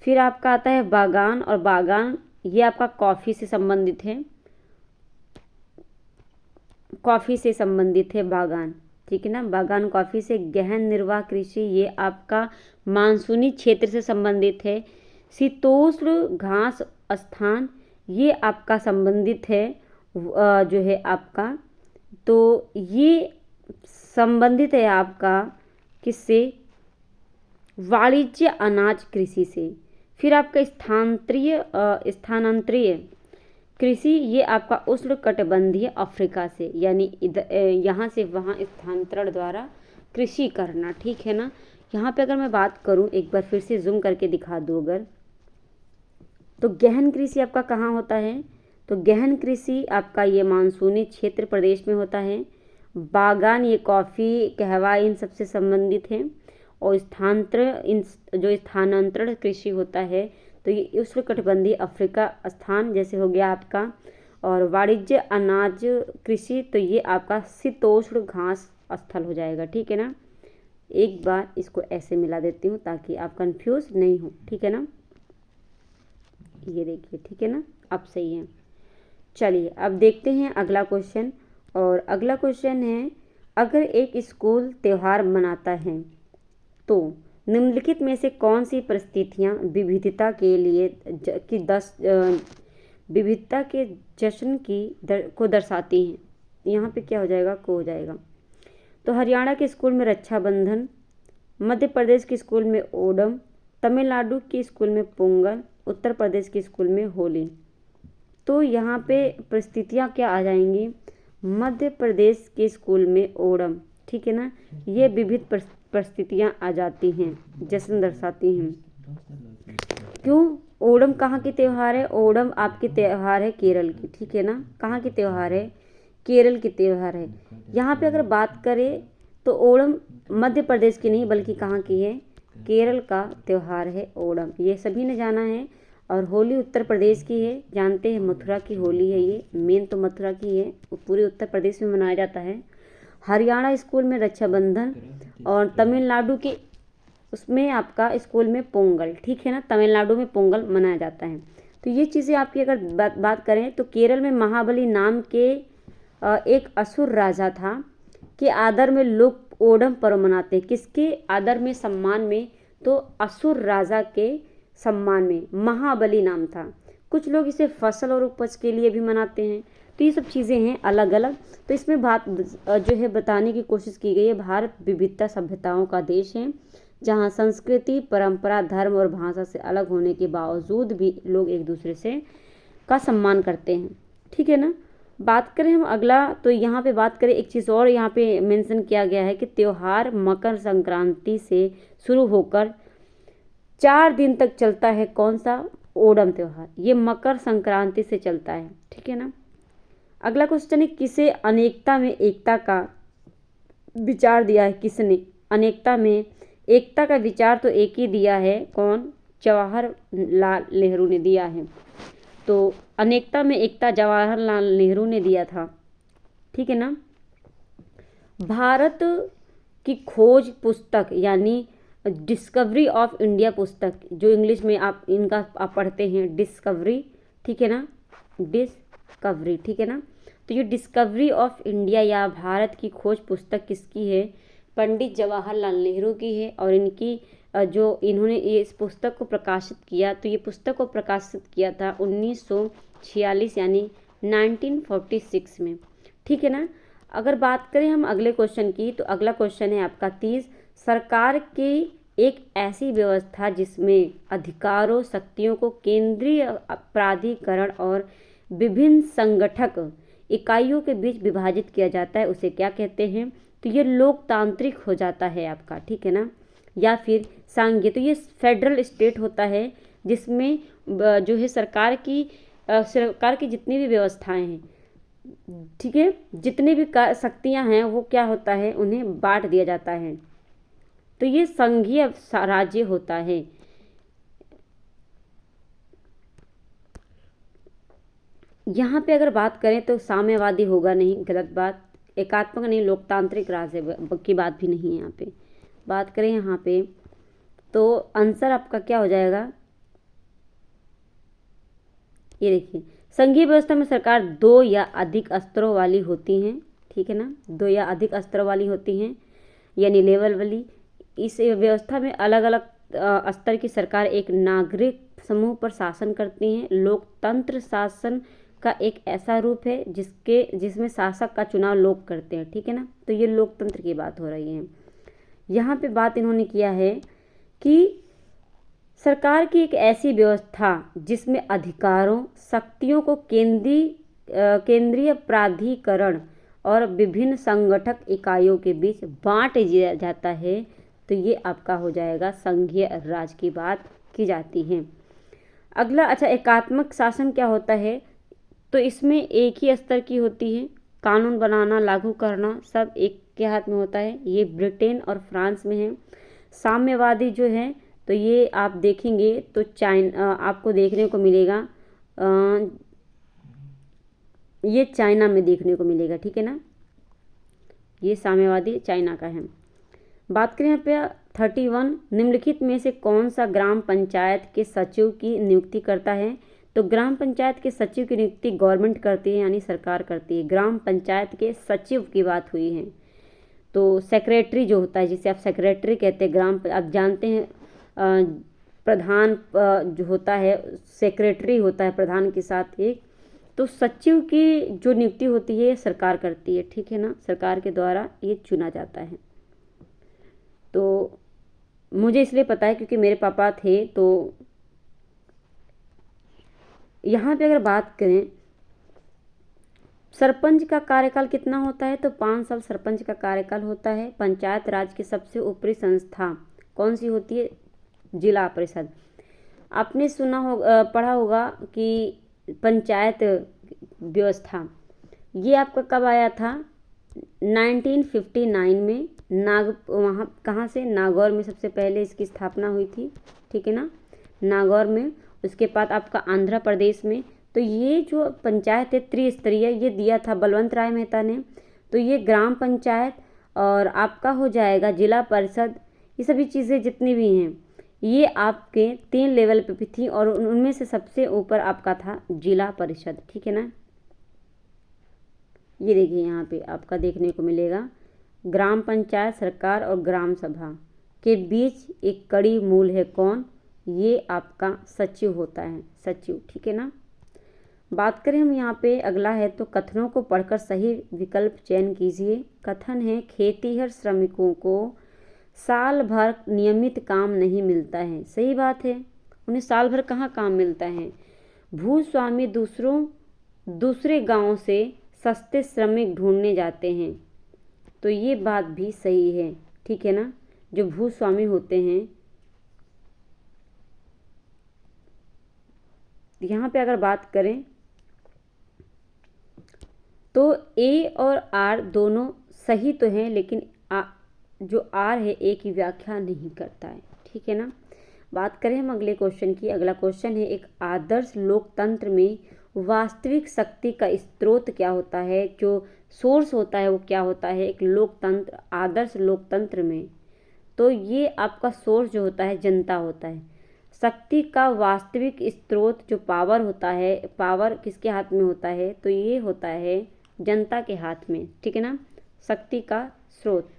Speaker 1: फिर आपका आता है बागान, और बागान ये आपका कॉफ़ी से संबंधित है, कॉफ़ी से संबंधित है बागान। ठीक है ना। बागान कॉफ़ी से। गहन निर्वाह कृषि ये आपका मानसूनी क्षेत्र से संबंधित है। शीतोष्ण घास स्थान ये आपका संबंधित है जो है आपका, तो ये संबंधित है आपका किससे? वाणिज्य अनाज कृषि से। फिर आपका स्थानांतरीय कृषि ये आपका उष्णकटिबंधीय अफ्रीका से, यानी यहाँ से वहाँ स्थानांतरण द्वारा कृषि करना। ठीक है ना। यहाँ पे अगर मैं बात करूँ, एक बार फिर से जूम करके दिखा दूँ अगर, तो गहन कृषि आपका कहाँ होता है? तो गहन कृषि आपका ये मानसूनी क्षेत्र प्रदेश में होता है बागान ये कॉफ़ी, कहवा इन सबसे संबंधित हैं। और जो स्थानांतरण कृषि होता है तो ये उष्णकटिबंधीय अफ्रीका स्थान जैसे हो गया आपका। और वाणिज्य अनाज कृषि तो ये आपका शीतोष्ण घास स्थल हो जाएगा, ठीक है ना। एक बार इसको ऐसे मिला देती हूँ ताकि आप कंफ्यूज नहीं हो, ठीक है ना। ये देखिए, ठीक है ना, अब सही है। चलिए अब देखते हैं अगला क्वेश्चन। और अगला क्वेश्चन है, अगर एक स्कूल त्यौहार मनाता है तो निम्नलिखित में से कौन सी परिस्थितियाँ विविधता के जश्न को दर्शाती हैं। यहाँ पे क्या हो जाएगा, को हो जाएगा। तो हरियाणा के स्कूल में रक्षाबंधन, मध्य प्रदेश के स्कूल में ओणम, तमिलनाडु के स्कूल में पोंगल, उत्तर प्रदेश के स्कूल में होली। तो यहाँ पे परिस्थितियाँ क्या आ जाएंगी, मध्य प्रदेश के स्कूल में ओणम, ठीक है ना। ये विविध परिस्थितियाँ आ जाती हैं, जश्न दर्शाती हैं। क्यों, ओणम कहाँ की त्यौहार है, ओणम आपकी त्यौहार है केरल की, ठीक है ना। कहाँ की त्यौहार है, केरल की त्यौहार है। यहाँ पे अगर बात करें तो ओणम मध्य प्रदेश की नहीं बल्कि कहाँ की है, केरल का त्यौहार है ओणम, ये सभी ने जाना है। और होली उत्तर प्रदेश की है, जानते हैं मथुरा की होली है, ये मेन तो मथुरा की है, पूरे उत्तर प्रदेश में मनाया जाता है। हरियाणा स्कूल में रक्षाबंधन और तमिलनाडु के उसमें आपका स्कूल में पोंगल, ठीक है ना, तमिलनाडु में पोंगल मनाया जाता है। तो ये चीज़ें आपकी अगर बात करें तो केरल में महाबली नाम के एक असुर राजा था के आदर में लोग ओणम पर्व मनाते हैं। किसके आदर में, सम्मान में, तो असुर राजा के सम्मान में, महाबली नाम था। कुछ लोग इसे फसल और उपज के लिए भी मनाते हैं। तो ये सब चीज़ें हैं अलग अलग। तो इसमें बात जो है बताने की कोशिश की गई है, भारत विविधता सभ्यताओं का देश है जहाँ संस्कृति, परंपरा, धर्म और भाषा से अलग होने के बावजूद भी लोग एक दूसरे से का सम्मान करते हैं, ठीक है ना। बात करें हम अगला, तो यहाँ पे बात करें एक चीज़ और यहाँ पे मेंशन किया गया है कि त्यौहार मकर संक्रांति से शुरू होकर 4 दिन तक चलता है। कौन सा, ओणम त्यौहार, ये मकर संक्रांति से चलता है, ठीक है ना। अगला क्वेश्चन है, किसे अनेकता में एकता का विचार दिया है, किसने अनेकता में एकता का विचार तो एक ही दिया है, कौन, जवाहरलाल नेहरू ने दिया है। तो अनेकता में एकता जवाहरलाल नेहरू ने दिया था, ठीक है ना। भारत की खोज पुस्तक यानी डिस्कवरी ऑफ इंडिया पुस्तक, जो इंग्लिश में आप पढ़ते हैं डिस्कवरी, ठीक है ना, डिस्कवरी, ठीक है ना। तो ये डिस्कवरी ऑफ इंडिया या भारत की खोज पुस्तक किसकी है, पंडित जवाहरलाल नेहरू की है। और इनकी इन्होंने ये इस पुस्तक को प्रकाशित किया, तो ये पुस्तक को प्रकाशित किया था 1946 यानी 1946 में, ठीक है ना। अगर बात करें हम अगले क्वेश्चन की, तो अगला क्वेश्चन है आपका 30, सरकार की एक ऐसी व्यवस्था जिसमें अधिकारों, शक्तियों को केंद्रीय प्राधिकरण और विभिन्न संगठक इकाइयों के बीच विभाजित किया जाता है, उसे क्या कहते हैं। तो ये लोकतांत्रिक हो जाता है आपका, ठीक है ना, या फिर संघीय। तो ये फेडरल स्टेट होता है जिसमें जो है सरकार की जितनी भी व्यवस्थाएं हैं, ठीक है, जितनी भी शक्तियां हैं वो क्या होता है, उन्हें बांट दिया जाता है। तो ये संघीय राज्य होता है। यहाँ पे अगर बात करें तो साम्यवादी होगा नहीं, गलत बात, एकात्मक नहीं, लोकतांत्रिक राज्य की बात भी नहीं है। यहाँ पे बात करें यहाँ पे तो आंसर आपका क्या हो जाएगा, ये देखिए, संघीय व्यवस्था में सरकार 2 या अधिक स्तरों वाली होती हैं, ठीक है ना, 2 या अधिक स्तरों वाली होती हैं यानी लेवल वाली। इस व्यवस्था में अलग अलग स्तर की सरकार एक नागरिक समूह पर शासन करती हैं। लोकतंत्र शासन का एक ऐसा रूप है जिसमें शासक का चुनाव लोग करते हैं, ठीक है ना। तो ये लोकतंत्र की बात हो रही है। यहाँ पे बात इन्होंने किया है कि सरकार की एक ऐसी व्यवस्था जिसमें अधिकारों, शक्तियों को केंद्रीय प्राधिकरण और विभिन्न संगठक इकाइयों के बीच बांट दिया जाता है। तो ये आपका हो जाएगा संघीय राज की बात की जाती है। अगला, अच्छा, एकात्मक शासन क्या होता है, तो इसमें एक ही स्तर की होती है, कानून बनाना, लागू करना सब एक के हाथ में होता है। ये ब्रिटेन और फ्रांस में है। साम्यवादी जो है तो ये आप देखेंगे तो आपको देखने को मिलेगा, ये चाइना में देखने को मिलेगा, ठीक है ना। ये साम्यवादी चाइना का है। बात करें यहाँ पे 31, निम्नलिखित में से कौन सा ग्राम पंचायत के सचिव की नियुक्ति करता है। तो ग्राम पंचायत के सचिव की नियुक्ति गवर्नमेंट करती है, यानी सरकार करती है। ग्राम पंचायत के सचिव की बात हुई है। तो सेक्रेटरी जो होता है, जिसे आप सेक्रेटरी कहते हैं, आप जानते हैं प्रधान जो होता है सेक्रेटरी होता है प्रधान के साथ एक। तो सचिव की जो नियुक्ति होती है सरकार करती है, ठीक है ना, सरकार के द्वारा ये चुना जाता है। तो मुझे इसलिए पता है क्योंकि मेरे पापा थे। तो यहाँ पे अगर बात करें सरपंच का कार्यकाल कितना होता है, तो 5 साल सरपंच का कार्यकाल होता है। पंचायत राज की सबसे ऊपरी संस्था कौन सी होती है, जिला परिषद। आपने पढ़ा होगा कि पंचायत व्यवस्था ये आपका कब आया था, 1959 में। वहाँ कहाँ से, नागौर में सबसे पहले इसकी स्थापना हुई थी, ठीक है ना, नागौर में। उसके बाद आपका आंध्र प्रदेश में। तो ये जो पंचायत है त्रिस्तरीय, ये दिया था बलवंत राय मेहता ने। तो ये ग्राम पंचायत और आपका हो जाएगा जिला परिषद, ये सभी चीज़ें जितनी भी हैं ये आपके 3 लेवल पे भी थी और उनमें से सबसे ऊपर आपका था जिला परिषद, ठीक है ना। ये देखिए यहाँ पे आपका देखने को मिलेगा ग्राम पंचायत, सरकार और ग्राम सभा के बीच एक कड़ी मूल है कौन, ये आपका सचिव होता है, सचिव, ठीक है ना। बात करें हम यहाँ पे अगला है तो कथनों को पढ़कर सही विकल्प चयन कीजिए। कथन है खेतीहर श्रमिकों को साल भर नियमित काम नहीं मिलता है। सही बात है, उन्हें साल भर कहाँ काम मिलता है। भूस्वामी दूसरे गांव से सस्ते श्रमिक ढूंढने जाते हैं। तो ये बात भी सही है, ठीक है ना। जो भूस्वामी होते हैं, यहाँ पे अगर बात करें तो ए और आर दोनों सही तो हैं, लेकिन जो आर है ए की व्याख्या नहीं करता है, ठीक है ना। बात करें हम अगले क्वेश्चन की। अगला क्वेश्चन है एक आदर्श लोकतंत्र में वास्तविक शक्ति का स्रोत क्या होता है, जो सोर्स होता है वो क्या होता है एक लोकतंत्र, आदर्श लोकतंत्र में। तो ये आपका सोर्स जो होता है जनता होता है। शक्ति का वास्तविक स्रोत जो पावर होता है, पावर किसके हाथ में होता है, तो ये होता है जनता के हाथ में, ठीक है ना। शक्ति का स्रोत,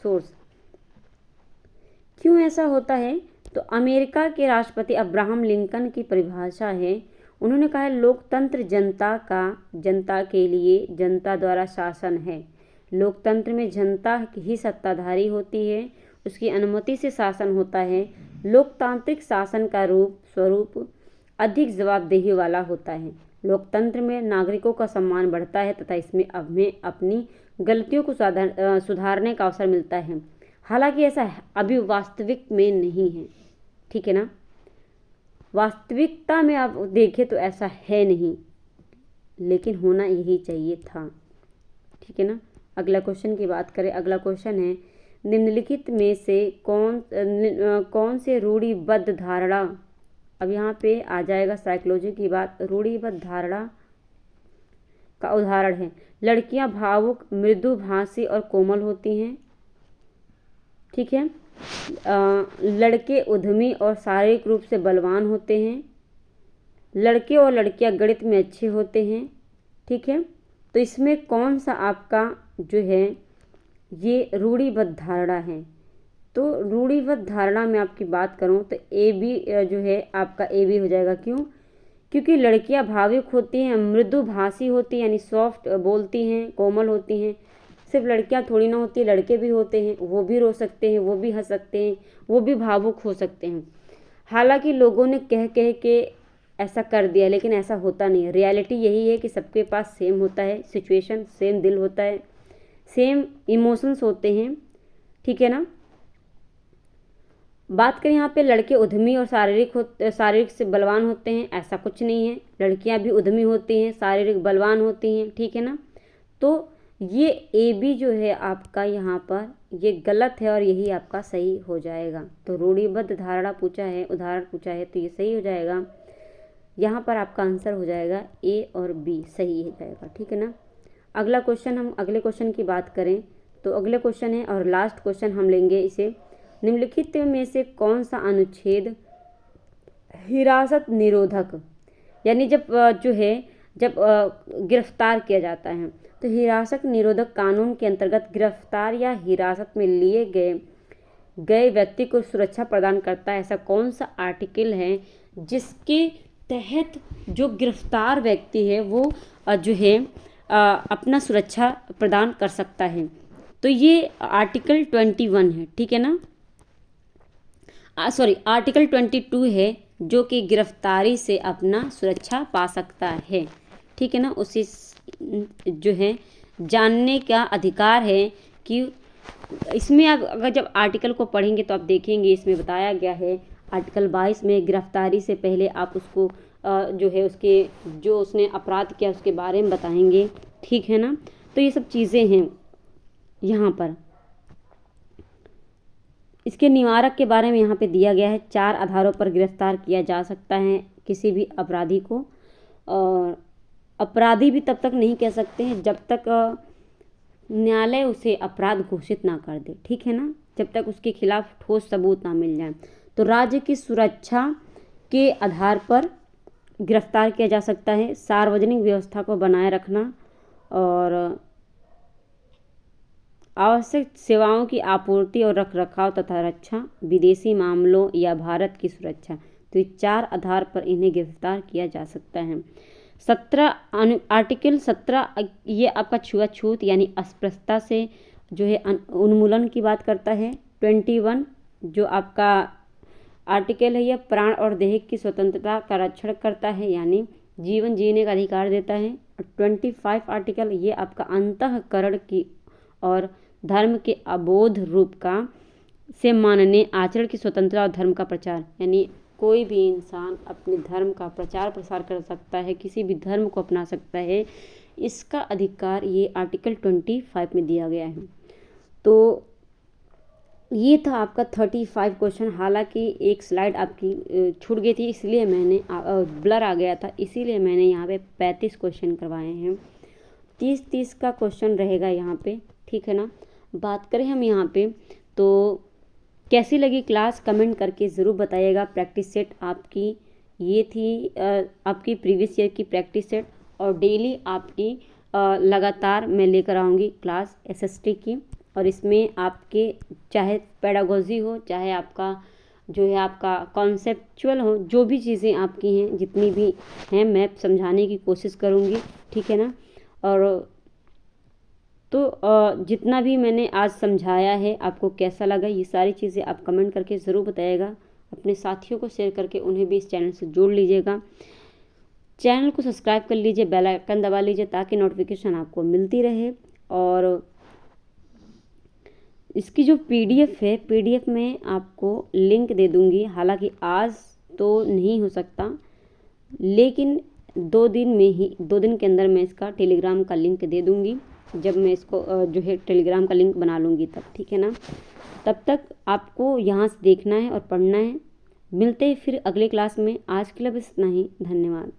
Speaker 1: सोर्स। क्यों ऐसा होता है, तो अमेरिका के राष्ट्रपति अब्राहम लिंकन की परिभाषा है। उन्होंने कहा है लोकतंत्र जनता के लिए जनता द्वारा शासन है। लोकतंत्र में जनता ही सत्ताधारी होती है, उसकी अनुमति से शासन होता है। लोकतांत्रिक शासन का स्वरूप अधिक जवाबदेही वाला होता है। लोकतंत्र में नागरिकों का सम्मान बढ़ता है तथा इसमें अपनी गलतियों को सुधारने का अवसर मिलता है। हालांकि ऐसा अभी वास्तविक में नहीं है, ठीक है ना। वास्तविकता में आप देखें तो ऐसा है नहीं, लेकिन होना यही चाहिए था, ठीक है ना। अगला क्वेश्चन की बात करें। अगला क्वेश्चन है निम्नलिखित में से कौन से रूढ़िबद्ध धारणा, अब यहाँ पे आ जाएगा साइकोलॉजी की बात। रूढ़िबद्ध धारणा का उदाहरण है लड़कियां भावुक, मृदुभाषी और कोमल होती हैं, ठीक है। लड़के उद्यमी और शारीरिक रूप से बलवान होते हैं। लड़के और लड़कियां गणित में अच्छे होते हैं, ठीक है। तो इसमें कौन सा आपका जो है ये रूढ़िबद्ध धारणा है। तो रूढ़िबद्ध धारणा में आपकी बात करूं तो ए बी जो है आपका ए बी हो जाएगा। क्यों, क्योंकि लड़कियां भावुक होती हैं, मृदुभाषी होती हैं यानी सॉफ्ट बोलती हैं, कोमल होती हैं। सिर्फ लड़कियां थोड़ी ना होती, लड़के भी होते हैं, वो भी रो सकते हैं, वो भी हंस सकते हैं, वो भी भावुक हो सकते हैं। हालांकि लोगों ने कह के ऐसा कर दिया, लेकिन ऐसा होता नहीं है। रियलिटी यही है कि सबके पास सेम होता है सिचुएशन, सेम दिल होता है, सेम इमोशंस होते हैं, ठीक है ना। बात करें यहाँ पे लड़के उद्यमी और शारीरिक से बलवान होते हैं, ऐसा कुछ नहीं है। लड़कियाँ भी उद्यमी होती हैं, शारीरिक बलवान होती हैं, ठीक है ना। तो ये ए बी जो है आपका यहाँ पर ये गलत है और यही आपका सही हो जाएगा। तो रूढ़िबद्ध धारणा पूछा है, उदाहरण पूछा है, तो ये सही हो जाएगा। यहाँ पर आपका आंसर हो जाएगा ए और बी सही हो जाएगा, ठीक है ना। अगला क्वेश्चन, हम अगले क्वेश्चन की बात करें तो अगले क्वेश्चन है और लास्ट क्वेश्चन हम लेंगे इसे। निम्नलिखित में से कौन सा अनुच्छेद हिरासत निरोधक, यानी जब जो है जब गिरफ्तार किया जाता है तो हिरासत निरोधक कानून के अंतर्गत गिरफ्तार या हिरासत में लिए गए व्यक्ति को सुरक्षा प्रदान करता है। ऐसा कौन सा आर्टिकल है जिसके तहत जो गिरफ्तार व्यक्ति है वो जो है अपना सुरक्षा प्रदान कर सकता है। तो ये आर्टिकल 21 है, ठीक है ना। आर्टिकल 22 है जो कि गिरफ्तारी से अपना सुरक्षा पा सकता है, ठीक है ना। उसी जो है जानने का अधिकार है कि इसमें आप अगर जब आर्टिकल को पढ़ेंगे तो आप देखेंगे इसमें बताया गया है आर्टिकल 22 में गिरफ्तारी से पहले आप उसको जो है उसके जो उसने अपराध किया उसके बारे में बताएंगे, ठीक है ना। तो ये सब चीज़ें हैं यहाँ पर। इसके निवारक के बारे में यहाँ पे दिया गया है। 4 आधारों पर गिरफ्तार किया जा सकता है किसी भी अपराधी को, और अपराधी भी तब तक नहीं कह सकते हैं जब तक न्यायालय उसे अपराध घोषित ना कर दे, ठीक है ना, जब तक उसके खिलाफ ठोस सबूत ना मिल जाए। तो राज्य की सुरक्षा के आधार पर गिरफ्तार किया जा सकता है। सार्वजनिक व्यवस्था को बनाए रखना और आवश्यक सेवाओं की आपूर्ति और रखरखाव तथा रक्षा, विदेशी मामलों या भारत की सुरक्षा। तो ये 4 आधार पर इन्हें गिरफ्तार किया जा सकता है। आर्टिकल 17 ये आपका छुआछूत यानी अस्पृश्यता से जो है उन्मूलन की बात करता है। 21 जो आपका आर्टिकल है यह प्राण और देह की स्वतंत्रता का रक्षण करता है, यानी जीवन जीने का अधिकार देता है। 25 आर्टिकल ये आपका अंतःकरण की और धर्म के अबोध रूप का से मानने आचरण की स्वतंत्रता और धर्म का प्रचार, यानी कोई भी इंसान अपने धर्म का प्रचार प्रसार कर सकता है, किसी भी धर्म को अपना सकता है, इसका अधिकार ये आर्टिकल 25 में दिया गया है। तो ये था आपका 35 क्वेश्चन। हालांकि एक स्लाइड आपकी छूट गई थी इसलिए मैंने ब्लर आ गया था, इसीलिए मैंने यहाँ पे 35 क्वेश्चन करवाए हैं। 30 का क्वेश्चन रहेगा यहाँ पे, ठीक है ना। बात करें हम यहाँ पे तो कैसी लगी क्लास कमेंट करके ज़रूर बताइएगा। प्रैक्टिस सेट आपकी ये थी आपकी प्रीवियस ईयर की प्रैक्टिस सेट, और डेली आपकी लगातार मैं लेकर आऊँगी क्लास एसएसटी की, और इसमें आपके चाहे पेडागोजी हो, चाहे आपका जो है आपका कॉन्सेप्चुअल हो, जो भी चीज़ें आपकी हैं जितनी भी हैं मैं समझाने की कोशिश करूँगी, ठीक है ना। और तो जितना भी मैंने आज समझाया है आपको कैसा लगा, ये सारी चीज़ें आप कमेंट करके ज़रूर बताइएगा। अपने साथियों को शेयर करके उन्हें भी इस चैनल से जोड़ लीजिएगा। चैनल को सब्सक्राइब कर लीजिए, बेल आइकन दबा लीजिए ताकि नोटिफिकेशन आपको मिलती रहे। और इसकी जो पीडीएफ है, पीडीएफ में आपको लिंक दे दूँगी। हालांकि आज तो नहीं हो सकता, लेकिन 2 दिन के अंदर मैं इसका टेलीग्राम का लिंक दे दूँगी। जब मैं इसको जो है टेलीग्राम का लिंक बना लूँगी तब, ठीक है ना। तब तक आपको यहाँ से देखना है और पढ़ना है। मिलते हैं फिर अगले क्लास में। आज के लिए बस इतना ही। धन्यवाद।